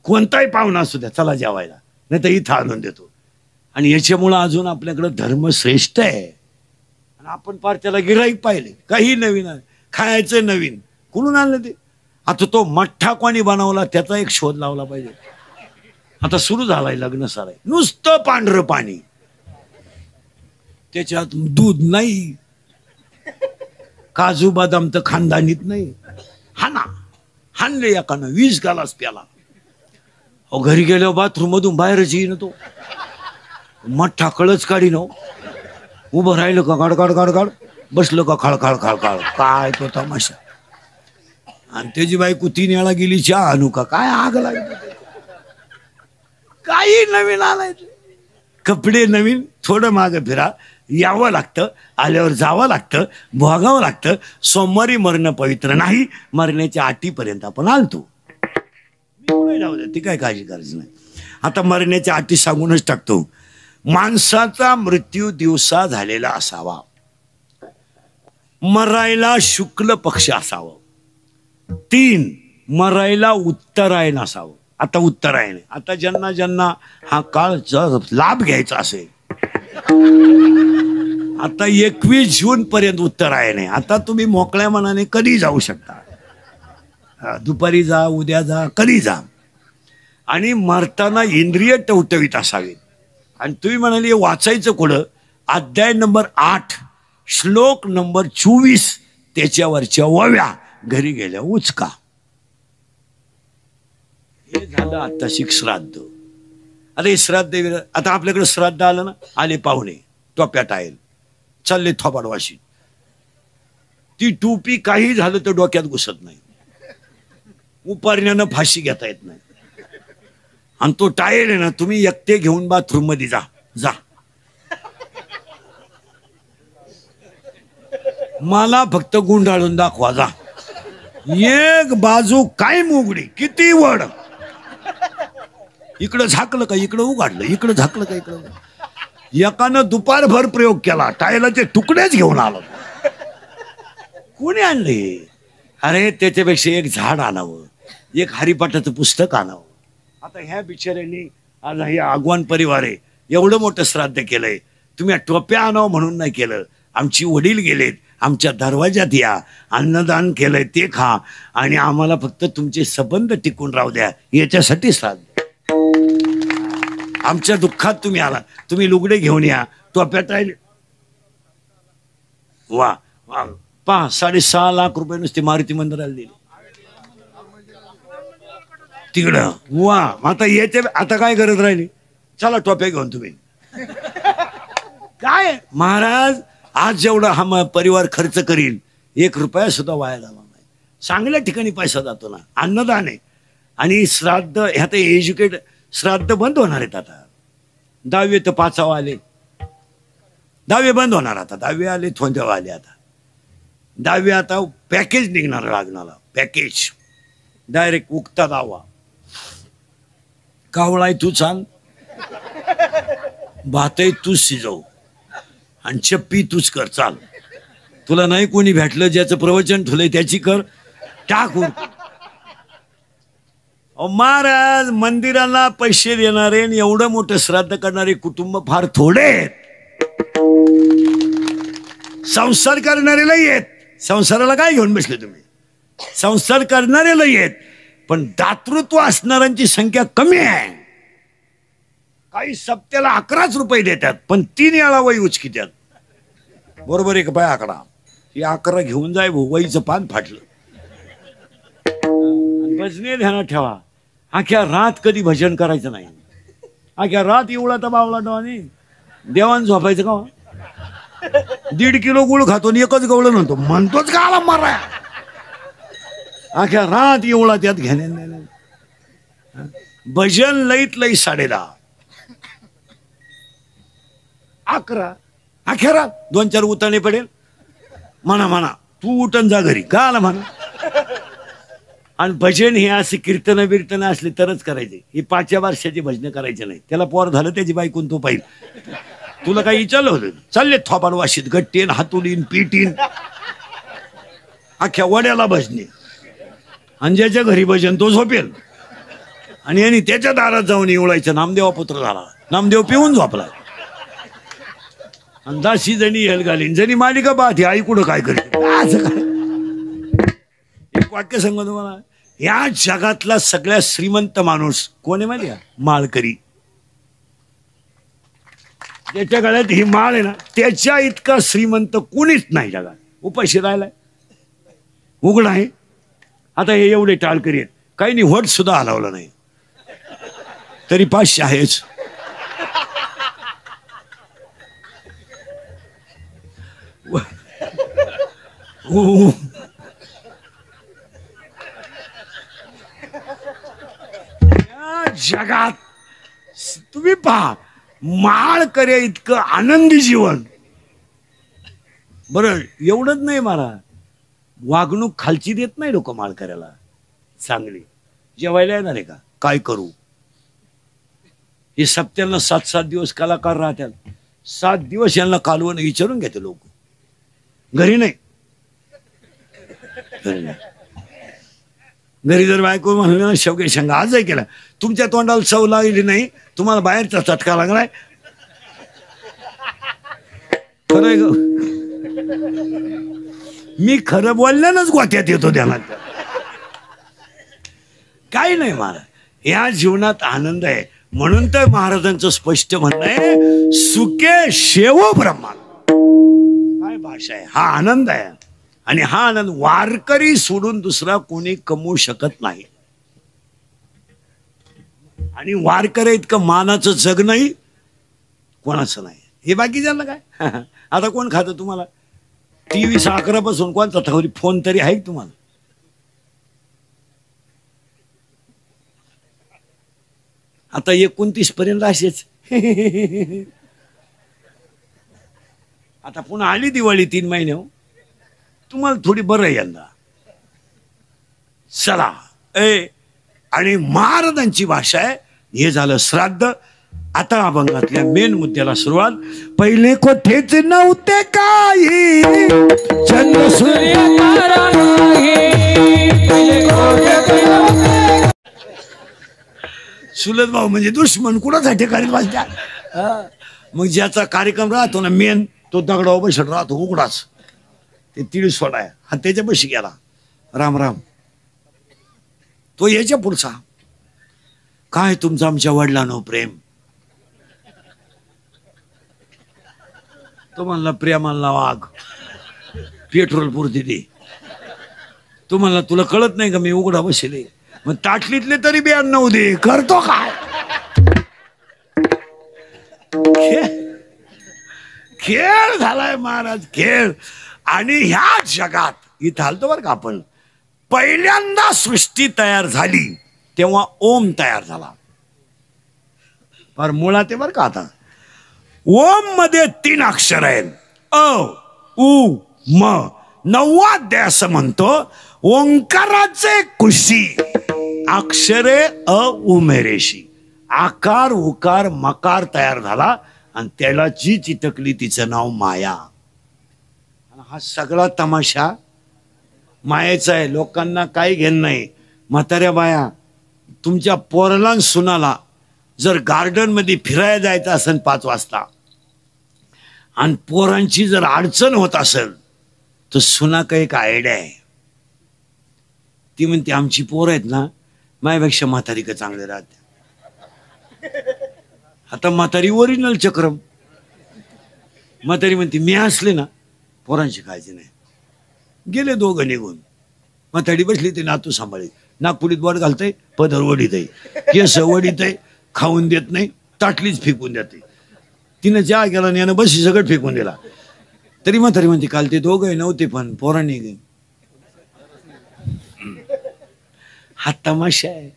कोणताही पाहुणा असू द्या चला जेवायला, नाही तर इथं आणून देतो. आणि याच्यामुळं अजून आपल्याकडं धर्म श्रेष्ठ आहे. आणि आपण पार त्याला गिऱ्हाईक पाहिले. काही नवीन आहे, खायचं नवीन. कुठून आणलं ते? आता तो मठ्ठा कोणी बनवला त्याचा एक शोध लावला पाहिजे. आता सुरू झालाय लग्न साराय. नुसतं पांढरं पाणी, त्याच्यात दूध नाही, काजू बदाम तर खानदानीत नाही. हाना हानले एकानं 20 ग्लास प्याला. घरी गेल्यावर बाथरूम मधून बाहेरच येईन तो. मठ्ठा कळच काढी न. उभं राहिलं का गाड गाड गाड गाड, बसलं का खळखळ खळखळ. काय तो तमाशा. आणि त्याची बायको 3 वेळा गेली चहा आणू का? काय आग लागली. काही नवीन आणायचं. कपडे नवीन, थोडं मागं फिरा, यावं लागतं, आल्यावर जावं लागतं, भोगावं लागतं. सोमवारी मरणं पवित्र नाही, मरण्याच्या अटीपर्यंत आपण आलतो. जाऊ दे, ती काय काळजी करायची नाही. आता मरण्याच्या अटी सांगूनच टाकतो. माणसाचा मृत्यू दिवसा झालेला असावा, मरायला शुक्ल पक्ष असावं. 3 मरायला उत्तरायण असावं. आता उत्तरायण, आता ज्यांना ज्यांना हा काळचा लाभ घ्यायचा असेल, आता 21 जून पर्यंत उत्तरायण आहे. आता तुम्ही मोकळ्या मनाने कधी जाऊ शकता. दुपारी जा, उद्या जा, कधी जा, आणि मरताना इंद्रिय टवटवीत असावेत. आणि तुम्ही म्हणाले वाचायचं कुठं? अध्याय नंबर 8 श्लोक नंबर 24 त्याच्यावरच्या ओव्या घरी गेल्या उचका. हे झालं आता श्राद्ध. आता हे श्राद्ध, आता आपल्याकडे श्राद्ध आलं ना, आले पाहुणे टोप्यात आहे, चालले थोबाडवाशी, ती टोपी काही झालं तर डोक्यात घुसत नाही, उपारण्यानं फाशी घेता येत नाही, आणि तो टायर आहे ना, तुम्ही एकटे घेऊन बाथरूम मध्ये जा जा. मला फक्त गुंडाळून दाखवा जा. एक बाजू काय मुगडी, किती वड, इकडं झाकलं का इकडं उघडलं, इकडं झाकलं का इकडं. एकानं दुपारभर प्रयोग केला, टायलाचे तुकडेच घेऊन आलो. कोणी आणले? अरे त्याच्यापेक्षा एक झाड आणावं, एक हरिपाठाचं पुस्तक आणावं. आता ह्या बिचाऱ्यांनी आज हे आगवान परिवार आहे, एवढं मोठं श्राद्ध केलंय, तुम्ही टोप्या आणावं म्हणून नाही केलं. आमची वडील गेलेत, आमच्या दरवाजात या, अन्नदान केलंय ते खा, आणि आम्हाला फक्त तुमचे संबंध टिकून राहू द्या, याच्यासाठी श्राद्ध. आमच्या दुःखात तुम्ही आला, तुम्ही लुगडे घेऊन या, टोप्यात राहिले. वा वा, 6.5 लाख रुपये नुसते मारुती मंदिराला दिले तिकडं. वा, आता याच्या आता काय गरज राहिली? चला टोप्या घेऊन तुम्ही. काय महाराज, आज जेवढा हा परिवार खर्च करील 1 रुपया सुद्धा वाया जाणार नाही. चांगल्या ठिकाणी पैसा जातो ना, अन्नदान आहे. आणि श्राद्ध ह्यात एज्युकेट श्राद्ध बंद होणार आहेत आता. 10वी तर 5वा आले, 10वी बंद होणार आता, 10वी आले, 4वी आले. आता 10वी आता पॅकेज निघणार लागणार, पॅकेज डायरेक्ट उगता दावा. कावळाय तू सांग, भातही तूच शिजव, आणि चप्पी तूच कर, चाल. तुला नाही कोणी भेटलं, ज्याचं प्रवचन ठुलंय त्याची कर, टाकू. महाराज, मंदिराला पैसे देणारे आणि एवढं मोठं श्राद्ध करणारे कुटुंब फार थोडे आहेत. संसार करणारे लई आहेत. संसाराला काय घेऊन बसले तुम्ही? संसार करणारे लई आहेत, पण दातृत्व असणाऱ्यांची संख्या कमी आहे. काही सप्त्याला 11 रुपये देतात, पण 3 वेळा वही उचकित्यात. बरोबर एक पाय आकडा, ही 11 घेऊन जाय, वहीचं पान फाटलं. भजने ध्यानात ठेवा, अख्या रात कधी भजन करायचं नाही. अख्या रात एवढा तर बावला डोळाने देवान झोपायचं का? 1.5 किलो गुळ खातो आणि एकच गवळण म्हणतो, म्हणतोच का आला मारा. अख्या रात एवढा त्यात घेण्या. भजन लईत लई 10:30, 11 अख्या रात 2-4 उताने पडेल. म्हणा तू उठन जा घरी, का आला म्हणा. आणि भजन हे असे कीर्तन बिर्तन असले तरच करायचे. ही 5 वर्षाची भजन करायचे नाही. त्याला पोर झालं त्याची बायकून तो पाहिजे. तुला काही विचारलं होतं? चालले थोपाड वाशीत गट्टीन, हातुलीन, पिटीन, अख्ख्या वड्याला भजने. आणि ज्याच्या घरी भजन तो झोपेल, आणि यांनी त्याच्या दारात जाऊन एवढायचं. नामदेवा पुत्र झाला, नामदेव पिऊन झोपला. आणि 10 जणी हेल घालीन, जणी मालिका पाहते, आई कुठं काय करते. असं काय एक वाक्य सांगतो तुम्हाला, या जगातला सगळ्यात श्रीमंत माणूस कोण आहे माहिती आहे? माळकरी. ज्याच्या गळ्यात ही माळ आहे ना, त्याच्या इतका श्रीमंत कोणीच नाही जगात. उपाशी राहिलाय, उघड आहे. आता हे एवढे टाळकरी आहेत, काही नाही, वट सुद्धा हलवलं नाही, तरी 500 आहेच. जगात तुम्ही पहा, माळ करे इतकं आनंदी जीवन. बरं, एवढंच नाही, मला वागणूक खालची देत नाही लोक माळ करायला. चांगली जेवायला येणार आहे का? काय करू? हे सप्त्याला 7-7 दिवस कलाकार राहतात. 7 दिवस यांना कालवण विचारून घेते लोक. घरी नाही, घरी जर बायको म्हणलं ना, शेवगे शेंगा आजही केला, तुमच्या तोंडाला चव लागली नाही, तुम्हाला बाहेरचा चटका लागलाय. खरंय ग, मी खरं बोलल्यानंच गोत्यात येतो ध्यानात. काही नाही महाराज, या जीवनात आनंद आहे. म्हणून तर महाराजांचं स्पष्ट म्हणणं आहे, सुखे शेव ब्रह्मा. काय भाषा आहे, हा आनंद आहे. आणि हा आनंद वारकरी सोडून दुसरा कोणी कमवू शकत नाही. आणि वारकरी इतकं मानाचं जग नाही कोणाचं नाही. हे बाकीच्यांना काय आता कोण खातं तुम्हाला? TV 11 पासून कोणता तरी फोन तरी आहे तुम्हाला? आता 29 पर्यंत असेच. आता पुन्हा आली दिवाळी 3 महिने. तुम्हाला थोडी बरं आहे यंदा. चला आणि महाराजांची भाषा आहे. हे झालं श्राद्ध. आता अभंगातल्या मेन मुद्द्याला सुरुवात. पहिले कोठेच नव्हते काही, चंद्र सूर्य तारा नाही. सुलत भाऊ म्हणजे दुश्मन कुणासाठी करीत बसत्या. मग ज्याचा कार्यक्रम राहतो ना मेन, तो दगडावर बसत राहतो उघडाच. ते तिळ सोडाय हा त्याच्या बशी गेला, राम राम. तो याच्या पुढचा काय तुमचं आमच्या वडिलांनो प्रेम. तो म्हणला प्रेमाला वाघ पेट्रोल पुरती दे. तो म्हणला तुला कळत नाही का मी उघडा बसले. मग ताटलीतले तरी 92 दे. करतो काय? खेळ झालाय महाराज, खेळ. आणि ह्या जगात इथं आलतो बरं का आपण, पहिल्यांदा सृष्टी तयार झाली तेव्हा ओम तयार झाला. पर मुळात आहे बरं का. आता ओम मध्ये 3 अक्षर आहेत, अ उ म. 9वा अध्याय असं म्हणतो, ओंकाराचे कुशी अक्षरे अ उमेरेशी. आकार उकार मकार तयार झाला आणि त्याला जी चिटकली तिचं नाव माया. हा सगळा तमाशा मायेचा आहे. लोकांना काही घेणं नाही. म्हाताऱ्या बाया, तुमच्या पोराला सुनाला जर गार्डन मध्ये फिरायला जायचं असेल 5 वाजता आणि पोरांची जर अडचण होत असेल तर सुना काही एक आयडिया आहे. ती म्हणते आमची पोर आहेत ना माझ्यापेक्षा म्हातारी का चांगले राहते. आता म्हातारी ओरिजिनल चक्रम. म्हातारी म्हणते मी असले ना पोरांची काळजी नाही. गेले दोघं निघून. म्हातारी बसली ते नातू सांभाळी. नागपुडीत बोट घालतय, पदर वडीत आहे, केस वडीत आहे, खाऊन देत नाही, ताटलीच फेकून देते. तिनं चहा गेला आणि यानं बशी सगळं फेकून दिला. तरी म्हातारी म्हणते काल ते दोघं नव्हते पण पोरांनी गे. हा तमाशा आहे,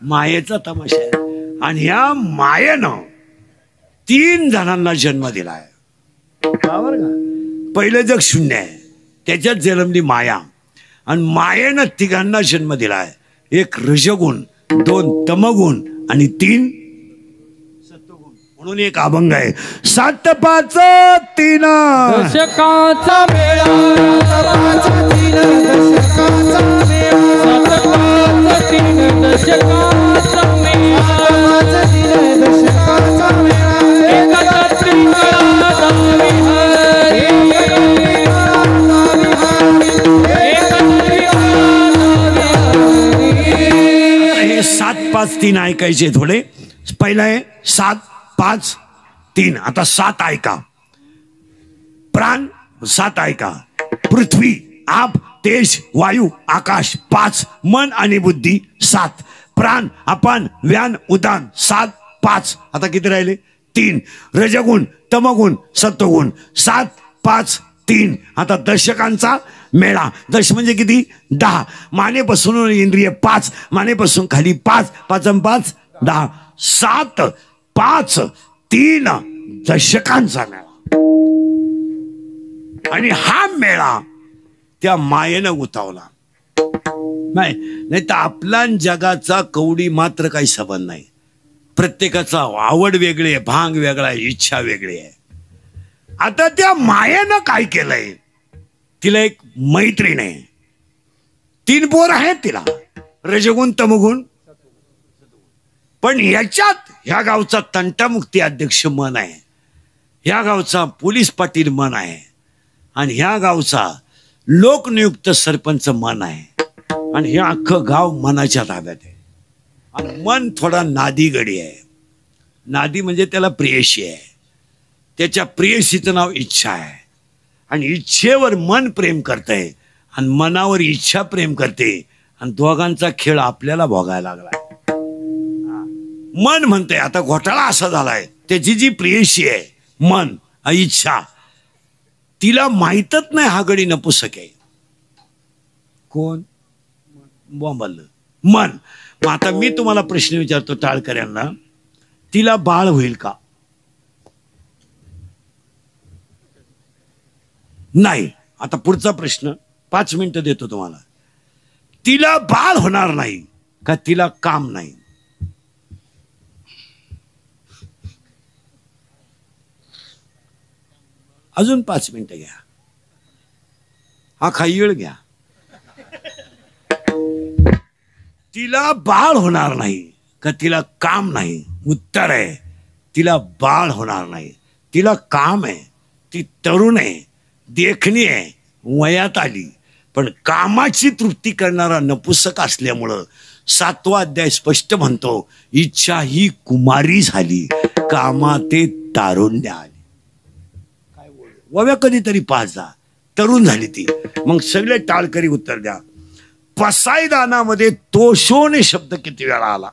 मायेचा तमाशा आहे. आणि ह्या मायेनं 3 जणांना जन्म दिलाय. बरोबर का? पहिलं जग शून्य आहे, त्याच्यात जन्मली माया. आणि मायेनं 3घांना जन्म दिलाय. 1 रजगुण, 2 तमगुण आणि 3 सत्वगुण. म्हणून एक अभंग आहे, 7 5 3 दशकाचा मेळा. 7 5 3 दशकाचा मेळा. 7 5 3 दशकाचा मेळा. 7 5 3 दशकाचा मेळा. एकत्र हे 7 5 3 ऐकायचे थोडे. पहिला आहे 7 5 3. आता 7 ऐका. प्राण 7 ऐका. पृथ्वी, आप, तेज, वायू, आकाश 5. मन आणि बुद्धी 7. प्राण, अपान, व्यान, उदान 7 5. आता किती राहिले? 3. रजगुण, तमगुण, सत्वगुण 7 5 3. आता दशकांचा मेळा. दश म्हणजे किती? 10. मानेपासून इंद्रिय 5, मानेपासून खाली 5, 5 5 10. 7 5 3 दशकांचा मेळा. आणि हा मेळा त्या मायेनं उतावला. नाही तर आपला जगाचा कवडी मात्र काही संबंध नाही. प्रत्येकाचा आवड वेगळी आहे, भांग वेगळा आहे, इच्छा वेगळी आहे. आता त्या मायेनं काय केलंय, तिला एक मैत्रीण आहे, 3 पोर आहेत तिला, रजगुण तमगुण. पण याच्यात ह्या गावचा तंटामुक्ती अध्यक्ष मन आहे, ह्या गावचा पोलीस पाटील मन आहे, आणि ह्या गावचा लोकनियुक्त सरपंच मन आहे. आणि हे अख्खं गाव मनाच्या ताब्यात आहे. आणि मन थोडा नादी गडी आहे. नादी म्हणजे त्याला प्रेयशी आहे. त्याच्या प्रेयसीचं नाव इच्छा आहे. आणि इच्छेवर मन प्रेम करतंय आणि मनावर इच्छा प्रेम करते. आणि दोघांचा खेळ आपल्याला भोगायला लागलाय. मन म्हणते आता घोटाळा असा झालाय. त्याची जी प्रेयशी आहे मन इच्छा, तिला माहीतच नाही हा गडी नपुसक आहे. कोण? बोंबलं मन. मग आता मी तुम्हाला प्रश्न विचारतो टाळकऱ्यांना, तिला बाळ होईल का? नाही. आता पुढचा प्रश्न 5 मिनिटं देतो तुम्हाला. तिला बाळ होणार नाही का तिला काम नाही? अजून 5 मिनिटं घ्या. हा खाईळ घ्या. तिला बाळ होणार नाही का तिला काम नाही? उत्तर आहे तिला बाळ होणार नाही. तिला काम आहे. ती तरुण आहे, देखणी आहे, वयात आली, पण कामाची तृप्ती करणारा नपुसक असल्यामुळं 7वा अध्याय स्पष्ट म्हणतो इच्छा ही कुमारी झाली, कामाते तारुण्य आली. काय वव्या कधीतरी पाच जा, तरुण झाली ती. मग सगळे टाळकरी उत्तर द्या. पसायदानामध्ये तोषोने शब्द किती वेळा आला?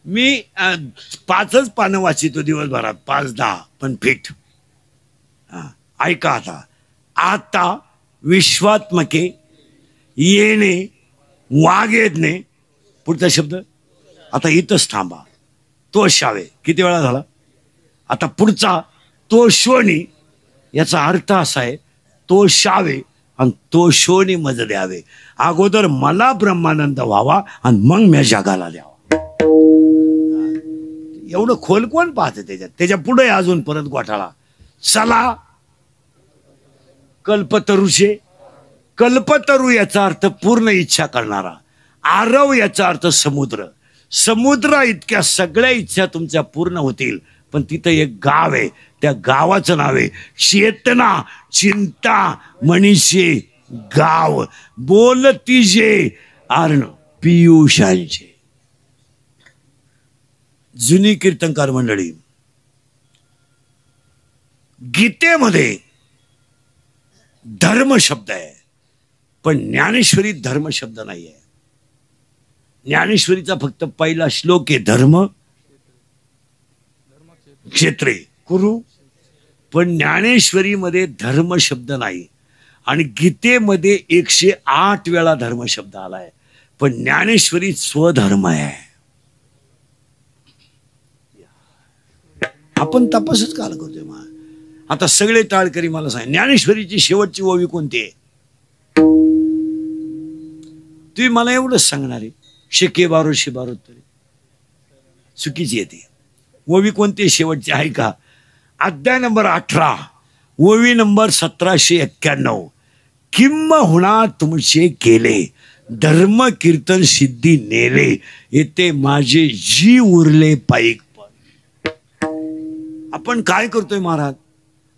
मी 5च पानं वाचितो दिवसभरात, 5-10 पण फिट. ऐका आता. आता विश्वात्मके येणे वागेदने, पुढचा शब्द आता इथंच थांबा. तोषावे किती वेळा झाला? आता पुढचा तोषोनी, याचा अर्थ असा आहे तोषावे आणि तोषोनी मज द्यावे. अगोदर मला ब्रह्मानंद व्हावा आणि मग मी जगाला द्यावा. एवढं खोल कोण पाहते त्याच्यात? त्याच्या पुढे अजून परत गोठाळा. चला कल्पतरुषे. कल्पतरू याचा अर्थ पूर्ण इच्छा करणारा. आरव याचा अर्थ समुद्र. समुद्र इतक्या सगळ्या इच्छा तुमच्या पूर्ण होतील. पण तिथं एक गाव आहे, त्या गावाचं नाव आहे चेतना चिंता मनीषे गाव. बोलतीजे आर्ण पियुषांचे. जुनी कीर्तनकार मंडळी, गीतेमध्ये धर्म शब्द आहे, पण ज्ञानेश्वरीत धर्म शब्द नाही आहे. ज्ञानेश्वरीचा फक्त पहिला श्लोक आहे धर्म क्षेत्रे कुरु, पण ज्ञानेश्वरीमध्ये धर्म शब्द नाही. आणि गीतेमध्ये 108 वेळा धर्म शब्द आलाय, पण ज्ञानेश्वरीत स्वधर्म आहे. आपण तपासच काल करतोय. मग आता सगळे टाळकरी मला सांग, ज्ञानेश्वरीची शेवटची ओवी कोणती आहे? तुम्ही मला एवढंच सांगणार आहे शेके बारो शिबारो तरी चुकीची येते. ओवी कोणती शेवटची आहे का? अध्याय नंबर 18 ओवी नंबर 1791. किंबहुना तुमचे केले धर्म कीर्तन सिद्धी नेले, येते माझे जी उरले पाईक. आपण काय करतोय महाराज?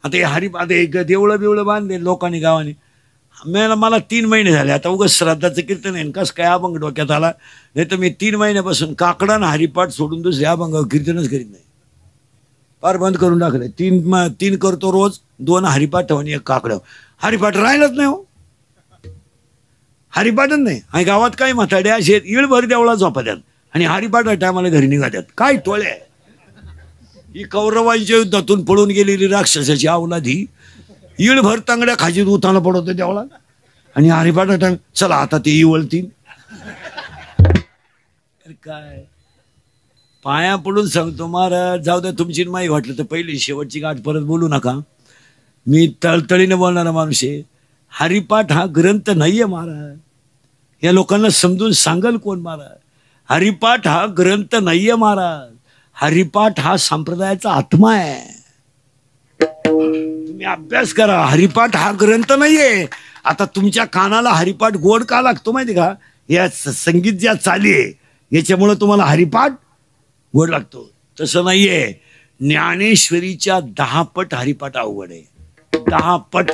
आता हे आता एक देवळं बिवळं बांधले लोकांनी गावाने. मला 3 महिने झाले आता उगाच श्राद्धाचं कीर्तन आहे कस काय अभंग डोक्यात आला. नाही तर मी 3 महिन्यापासून काकडा हरिपाठ सोडून दुसरे अभंग कीर्तनच करीत नाही. फार बंद करून टाकले. 3 करतो रोज, 2 हरिपाठ आणि 1 काकडं. हरिपाठ राहिलंच नाही हो. हरिपाठच नाही. आणि गावात काय म्हाताड्या शेत इळभर देवळा झोपत्यात आणि हरिपाठा टायमाला घरी निघात्यात. काय टोळे! ही कौरवांच्या युद्धातून पळून गेलेली राक्षसाची अवलादी इळभर तांगड्या खाजीत उताना पडवतो देवळा आणि हरिपाठा टाइम चला आता ते इवळतील. काय पाया पडून सांगतो महाराज, जाऊ द्या तुमची माही वाटलं तर पहिली शेवटची गाठ परत बोलू नका. मी तळतळीने बोलणारा माणूस आहे. हरिपाठ हा ग्रंथ नाहीये महाराज. या लोकांना समजून सांगल कोण महाराज? हरिपाठ हा ग्रंथ नाहीये महाराज. हरिपाठ हा संप्रदायाचा आत्मा आहे. तुम्ही अभ्यास करा. हरिपाठ हा ग्रंथ नाहीये. आता तुमच्या कानाला हरिपाठ गोड का लागतो माहिती का? या संगीत ज्या चाली आहे याच्यामुळे तुम्हाला हरिपाठ गोड लागतो. तसं नाहीये. ज्ञानेश्वरीच्या 10 पट हरिपाठ अवघड आहे. 10 पट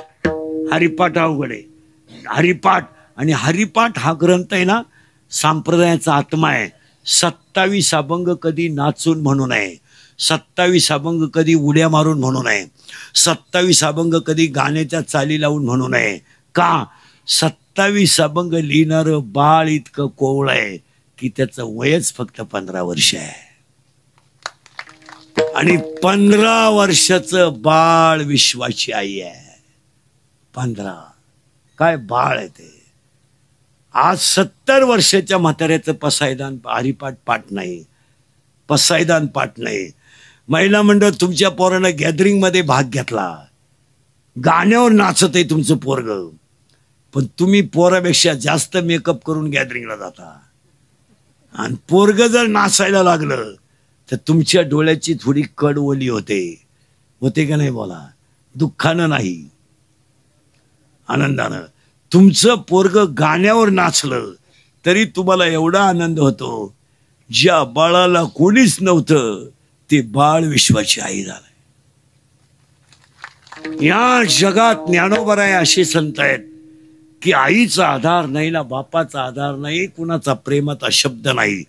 हरिपाठ अवघड आहे. हरिपाठ आणि हरिपाठ हा ग्रंथ आहे ना, संप्रदायाचा आत्मा आहे. 27 अभंग कधी नाचून म्हणू नये, 27 अभंग कधी उड्या मारून म्हणू नये, 27 अभंग कधी गाण्याच्या चाली लावून म्हणू नये. का? 27 अभंग लिहिणारं बाळ इतकं कोवळ आहे की त्याचं वयच फक्त 15 वर्ष आहे. आणि 15 वर्षाचं बाळ विश्वाची आई आहे. 15 काय बाळ आहे ते. आज 70 वर्षाच्या म्हाताऱ्याचं पसायदान हरिपाठ पाठ नाही, पसायदान पाठ नाही. महिला मंडळ तुमच्या पोरानं गॅदरिंग मध्ये भाग घेतला, गाण्यावर नाचत आहे तुमचं पोरग, पण तुम्ही पोरापेक्षा जास्त मेकअप करून गॅदरिंगला जाता. आणि पोरग जर नाचायला लागलं तर तुमच्या डोळ्याची थोडी कड ओली होते का नाही? बोला. दुःखानं नाही, आनंदानं. तुमचं पोरग गाण्यावर नाचलं तरी तुम्हाला एवढा आनंद होतो, ज्या बाळाला कोणीच नव्हतं ते बाळ विश्वाची आई झालंय. या जगात ज्ञानोबराय असे संत आहेत की आईचा आधार नाही ना, बापाचा आधार नाही, कुणाचा प्रेमाचा शब्द नाही,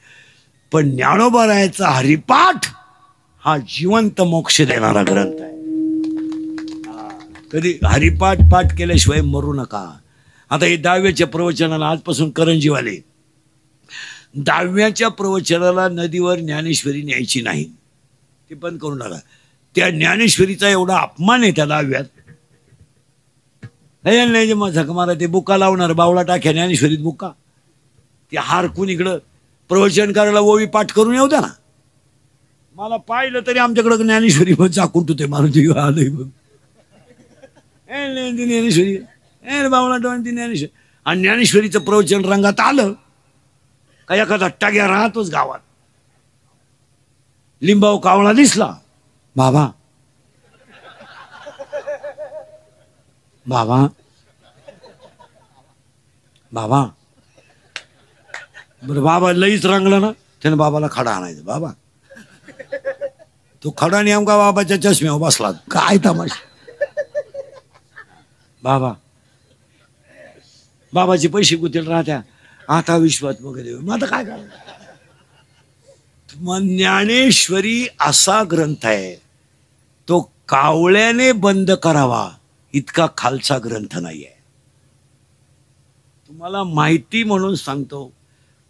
पण ज्ञानोबरायचा हरिपाठ हा जिवंत मोक्ष देणारा ग्रंथ आहे. कधी हरिपाठ पाठ केल्याशिवाय मरू नका. आता हे 10व्याच्या प्रवचनाला आजपासून करंजीवाले 10व्याच्या प्रवचनाला नदीवर ज्ञानेश्वरी न्यायची नाही, ते बंद करू नका. त्या ज्ञानेश्वरीचा एवढा अपमान आहे त्या 10व्यात. नाही मग झक मारा ते बुका लावणार बावळा टाक्या ज्ञानेश्वरीत बुका, ते हारकून इकडं प्रवचन करायला ओवी पाठ करून येऊ द्या ना. मला पाहिलं तरी आमच्याकडं ज्ञानेश्वरी चाकून तुते मारून आलंय बघ ज्ञानेश्वरी बावळा ज्ञानेश्वरी. आणि ज्ञानेश्वरीचं प्रवचन रंगात आलं का एखादा टाग्या राहतोच गावात. लिंबाव कावळा दिसला, बाबा बाबा बाबा. बरं बाबा लईच रंगला ना, त्यानं बाबाला खडा आणायचा. बाबा तो खडा नेमका बाबाच्या चष्म्यावर बसला. काय तमाशा. बाबा बाबाचे पैसे गुतील राहत्या, आता विश्वात वगैरे. मग आता काय करायचं. ज्ञानेश्वरी असा ग्रंथ आहे, तो कावळ्याने बंद करावा इतका खालचा ग्रंथ नाही आहे. तुम्हाला माहिती म्हणून सांगतो,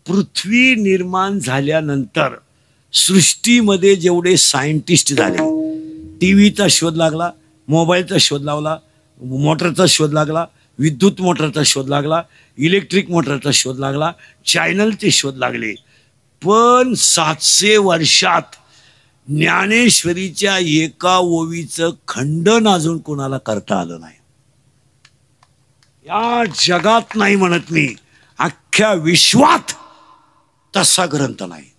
पृथ्वी निर्माण झाल्यानंतर सृष्टीमध्ये जेवढे सायंटिस्ट झाले, टीव्हीचा शोध लागला, मोबाईलचा शोध लावला, मोटरचा शोध लागला, विद्युत मोटरचा शोध लागला, इलेक्ट्रिक मोटरचा शोध लागला, चॅनलचे शोध लागले, पण 700 वर्षात ज्ञानेश्वरीच्या एका ओवीचं खंडन अजून कोणाला करता आलं नाही. या जगात नाही म्हणत मी, अख्ख्या विश्वात तसा ग्रंथ नाही.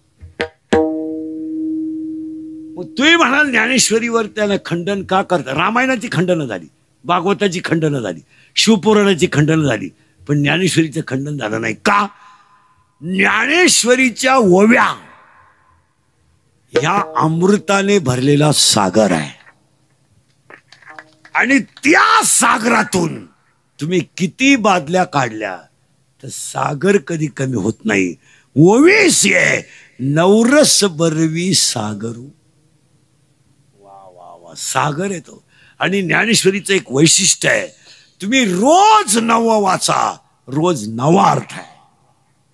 मग तुम्ही म्हणाल ज्ञानेश्वरीवर त्याला खंडन का करता. रामायणाची खंडनं झाली, भागवताची खंडनं झाली, शिवपुराणाची खंडनं झाली, पण ज्ञानेश्वरीचं खंडन झालं नाही. का? ज्ञानेश्वरीच्या ओव्या ह्या अमृताने भरलेला सागर आहे, आणि त्या सागरातून तुम्ही किती बादल्या काढल्या तर सागर कधी कमी होत नाही. ओवीस ये नवरस बरवी सागरू. वा वा वा, सागर येतो. आणि ज्ञानेश्वरीचं एक वैशिष्ट्य आहे, तुम्ही रोज नवं वाचा, रोज नवा अर्थ आहे.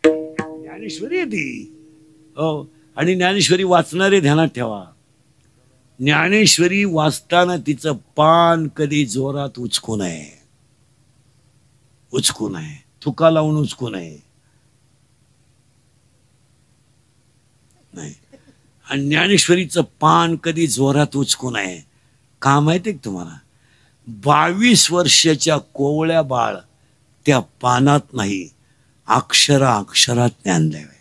ज्ञानेश्वरी आहे ती. हो, आणि ज्ञानेश्वरी वाचणारे ध्यानात ठेवा, ज्ञानेश्वरी वाचताना तिचं पान कधी जोरात उचकू नये, उचकू नये, थुका लावून उचकू नये. नाही. आणि ज्ञानेश्वरीचं पान कधी जोरात उचकू नये. का माहिती आहे तुम्हाला? 22 वर्षाच्या कोवळ्या बाळ त्या पानात नाही, अक्षरात ज्ञान द्यावे,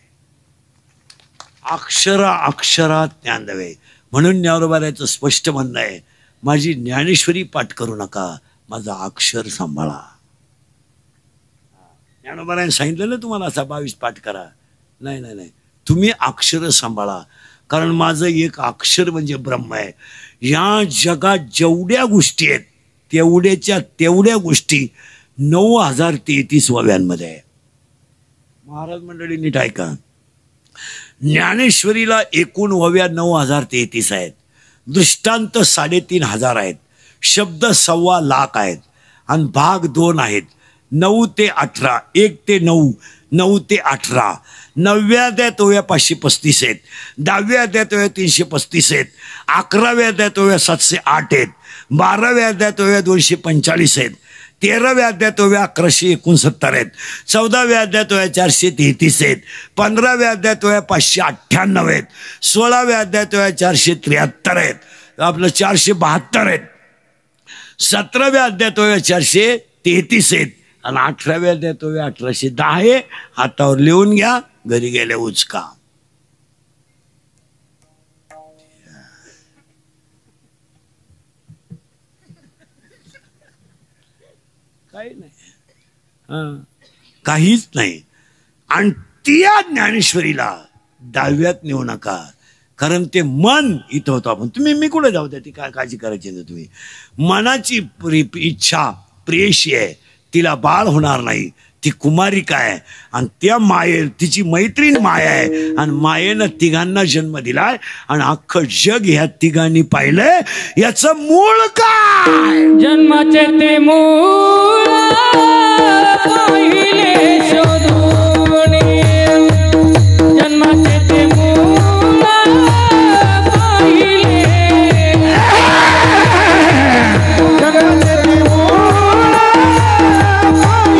अक्षरात ज्ञान द्यावे. म्हणून ज्ञानोबारायचं स्पष्ट म्हणणं आहे, माझी ज्ञानेश्वरी पाठ करू नका, माझा अक्षर सांभाळा. ज्ञानोबारायने सांगितलं ना तुम्हाला असा 22 पाठ करा. नाही नाही नाही, तुम्ही अक्षर सांभाळा, कारण माझं एक अक्षर म्हणजे ब्रह्म आहे. या जगात जेवढ्या गोष्टी आहेत तेवढ्याच्या तेवढ्या गोष्टी 9033 ओव्यांमध्ये आहे. महाराज मंडळी नीट ऐका, ज्ञानेश्वरीला एकूण ओव्या 9033 आहेत. दृष्टांत 3500 आहेत. शब्द 1.25 लाख आहेत आणि भाग 2 आहेत. 9 ते 18, 1 ते 9, 9 ते 18. 9व्या अध्यायात ओव्या 535 आहेत. 10व्या अध्यायात ओव्या 335 आहेत. 11व्या अध्यायात ओव्या 708 आहेत. 12व्या अध्यायात ओव्या 245 आहेत. 13व्या अध्यायात ओव्या 1169 आहेत. 14व्या अध्यायात ओव्या 433 आहेत. 15व्या अध्यायात ओव्या 598 आहेत. 16व्या अध्यायात ओव्या 473 आहेत. आपलं 472 आहेत. 17व्या अध्यायात ओव्या 433 आहेत आणि 18व्या अध्यायात ओव्या 1810 आहे. हातावर लिहून घ्या, घरी गेले उचका. काही नाही, काहीच नाही. आणि त्या ज्ञानेश्वरीला 10व्यात नेऊ नका, कारण ते मन इथं होतं. आपण तुम्ही मी कुठे जाऊ द्या, ती काय काळजी करायची नाही. तुम्ही मनाची इच्छा प्रेयशी आहे, तिला बाळ होणार नाही, ती कुमारिका आहे आणि त्या माये तिची मैत्रीण माया आहे आणि मायेनं तिघांना जन्म दिलाय आणि अख्खं जग ह्या तिघांनी पाहिलंय. याचं मूळ काय? जन्माचे ते मूळ पाहिले शोधून, जन्माचे ते मूळ पाहिले, जन्माचे ते मूळ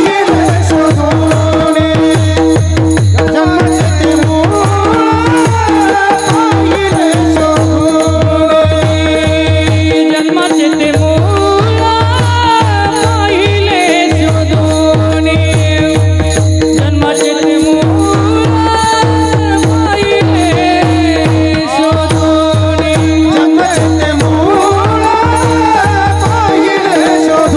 पाहिले शोधून, जन्माचे ते मूळ पाहिले शोधून, जन्माचे ते मूळ पाहिले शोधून, जन्माचे ते मूळ पाहिले शोधून, जन्माचे ते मूळ पाहिले शोधून, जन्माचे ते मूळ पाहिले शोधून,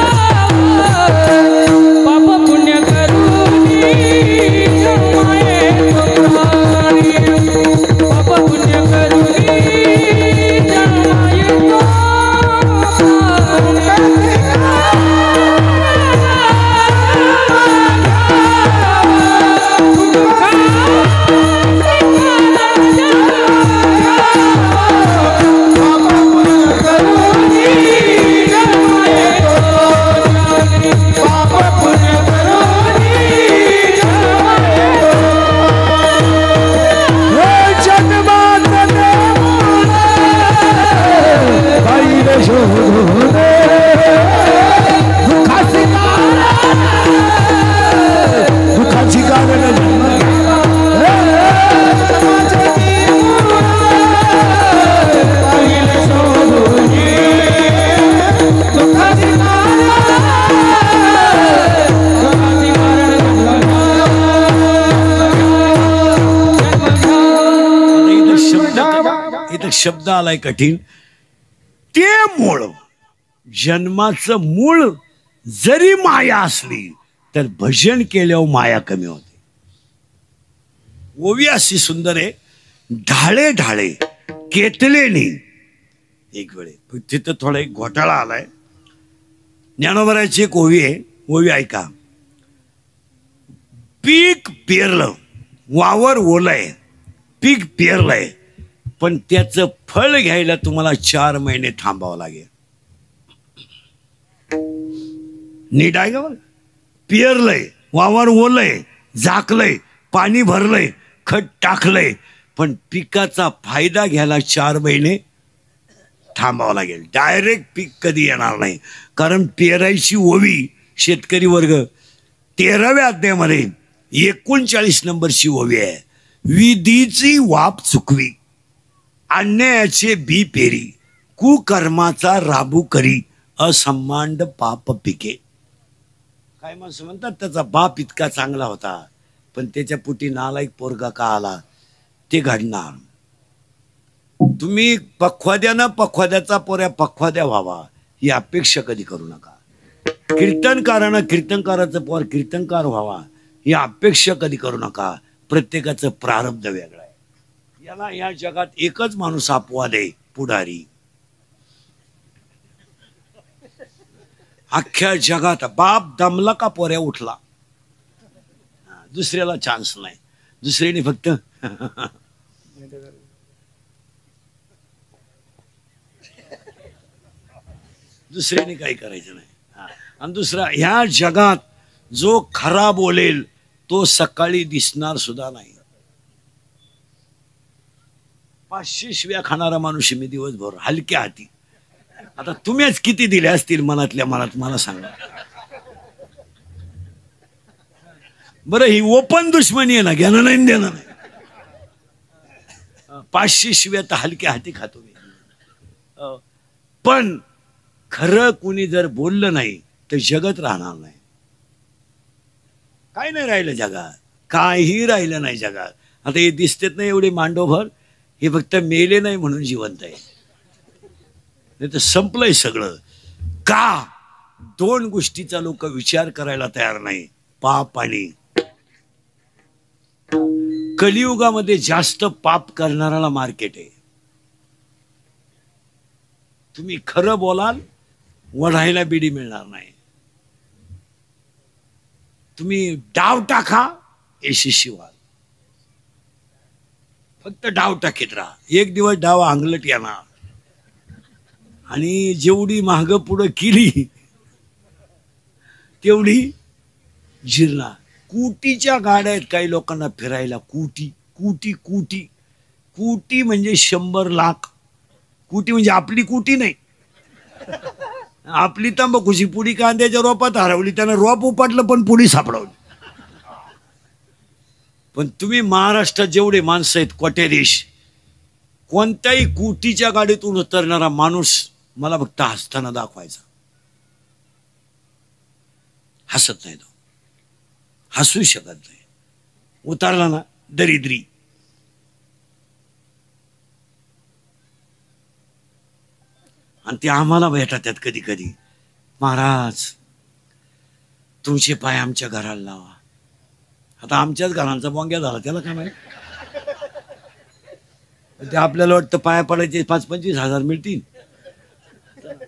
दुःखाची पाप पुण्य करूनी जन्माये तुकारी, पाप पुण्य करूनी जन्माये शब्द आलाय कठीण. ते मूळ, जन्माचं मूळ जरी माया असली तर भजन केल्यावर माया कमी होते. ओवी अशी सुंदर आहे, ढाळे ढाळे केतलेनी. एक वेळे तिथं थोडा एक घोटाळा आलाय. ज्ञानोबराची एक ओवी आहे, ओवी ऐका. पीक पेरलं, वावर ओलय, पीक पेरलंय, पण त्याचं फळ घ्यायला तुम्हाला 4 महिने थांबावं लागेल. नीट आहे का? बरं, पेरलंय, वावर ओलय, झाकलंय, पाणी भरलंय, खत टाकलंय, पण पिकाचा फायदा घ्यायला 4 महिने थांबावं लागेल. डायरेक्ट पीक कधी येणार नाही, कारण पेरायची ओवी शेतकरी वर्ग 13व्या अध्यायामध्ये 39 नंबरची ओवी आहे. विधीची वाप चुकवी, अन्यायाचे बी पेरी, कुकर्माचा राबू करी, असंमांड पाप पिके. काय माणसं म्हणतात त्याचा बाप इतका चांगला होता पण त्याच्या पोटी नालायक पोरगा का आला ते घडणार. तुम्ही पखवाद्याचा पोऱ्या पखवाद्या व्हावा ही अपेक्षा कधी करू नका. कीर्तनकारानं कीर्तनकाराचं पोर कीर्तनकार व्हावा ही अपेक्षा कधी करू नका. प्रत्येकाचं प्रारब्ध वेगळं आहे. याला या जगात एकच माणूस अपवाद आहे, पुढारी. अख्ख्या जगात बाप दमला का पोऱ्या उठला, दुसऱ्याला चान्स नाही. दुसऱ्याने फक्त दुसऱ्याने काही करायचं नाही. आणि दुसरा, ह्या जगात जो खरा बोलेल तो सकाळी दिसणार सुद्धा नाही. 500 शिव्या खाणारा माणूस मी दिवसभर हलक्या हाती. आता तुम्हीच किती दिल्या असतील मनातल्या मनात मला सांगा बरं. ही ओपन दुश्मनी आहे ना, घेणं नाही देणं नाही. 500 शिव्या तर हलक्या हाती खातो मी. पण खरं कुणी जर बोललं नाही तर जगत राहणार नाही. काय नाही राहिलं जगात, काही राहिलं नाही जगात. आता हे दिसतेत नाही एवढे मांडोभर, हे फक्त मेले नाही म्हणून जिवंत आहे, नाही तर संपलंय सगळं. का? 2 गोष्टीचा लोक विचार करायला तयार नाही, पाप आणि. कलियुगामध्ये जास्त पाप करणाऱ्याला मार्केट आहे. तुम्ही खरं बोलाल वढायला बिडी मिळणार नाही. तुम्ही डाव टाका यशस्वी व्हाल. फक्त डाव टाकीत राहा. एक दिवस डाव अंगलट येणार आणि जेवढी माग पुढं केली तेवढी जिरणार. कोटीच्या गाड्या आहेत काही लोकांना फिरायला. कोटी कोटी कोटी कोटी म्हणजे 100 लाख. कोटी म्हणजे आपली कोटी नाही. आपली तंबाखूची पुडी कांद्याच्या रोपात हरवली, त्यानं रोप उपटलं पण पुडी सापडवली. पण तुम्ही महाराष्ट्रात जेवढे माणसं आहेत कोट्याधीश, कोणत्याही कोटीच्या गाडीतून उतरणारा माणूस मला फक्त हसताना दाखवायचा. हसत नाही तो, हसू शकत नाही. उतरला ना दरिद्री. आणि ते आम्हाला भेटतात कधी कधी. महाराज तुमचे पाय आमच्या घराला लावा. आता आमच्याच घरांचा बोंग्या झाला, त्याला काय माहिती. ते आपल्याला वाटतं पाया पडायचे 5-25 हजार मिळतील.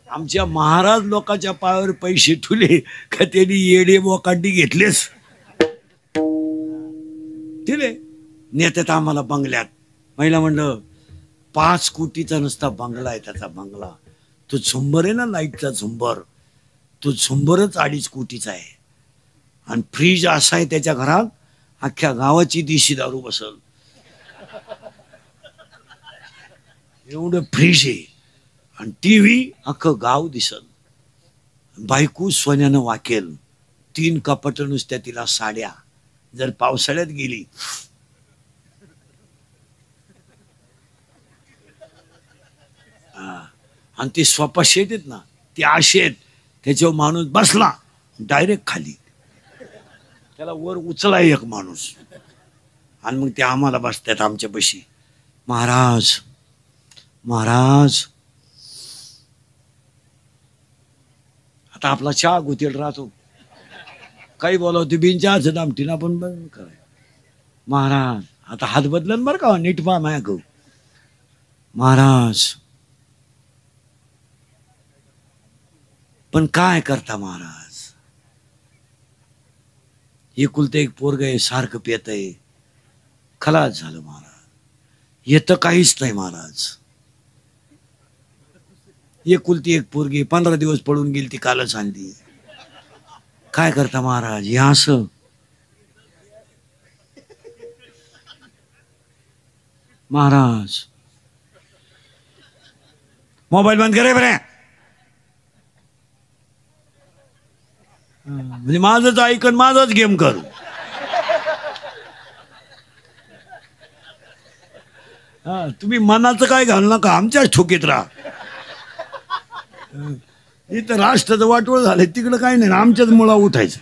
आमच्या महाराज लोकांच्या पायावर पैसे ठुले का त्यांनी येडे बोकांडी घेतलेच. दिले नेत्यात आम्हाला बंगल्यात. महिला म्हणलं 5 कोटीचा नुसता बंगला आहे, त्याचा बंगला. तो झुंबर आहे ना, लाईटचा झुंबर, तो झुंबरच 2.5 कोटीचा आहे. आणि फ्रीज असा आहे त्याच्या घरात, अख्ख्या गावाची देशी दारू बसल एवढं फ्रीज आहे. आणि टीव्ही अख्खं गाव दिसल. बायको सोन्यानं वाकेल. 3 कपाट नुसत्या तिला साड्या. जर पावसाळ्यात गेली आणि ते सोफा शेट आहेत ना, ते असे आहेत त्याच्यावर माणूस बसला डायरेक्ट खाली, त्याला वर उचला एक माणूस. आणि मग ते आम्हाला बसतात आमच्या पशी. महाराज महाराज. आता आपला चहा गुतेल राहतो, काही बोलावते बिनचहाचं दामटीनं आपण बंद कराय. महाराज आता हात बदलन बरं का, नीट पहा माया गो. महाराज पण काय करता महाराज, एकुलते एक पोरग आहे, सारखं पेत आहे, खलास झालं महाराज. येतं काहीच नाही महाराज. एकुलती एक पोरगी 15 दिवस पडून गेली, ती कालच आणली. काय करता महाराज. हे असं महाराज. मोबाईल बंद करे बरे. म्हणजे माझंच ऐकन माझाच गेम कर. तुम्ही मनाचं काय घालू नका, आमच्याच ठोकीत राहा. इथं राष्ट्राचं वाटवळ झालंय, तिकडं काय नाही, आमच्याच मुळा उठायचं.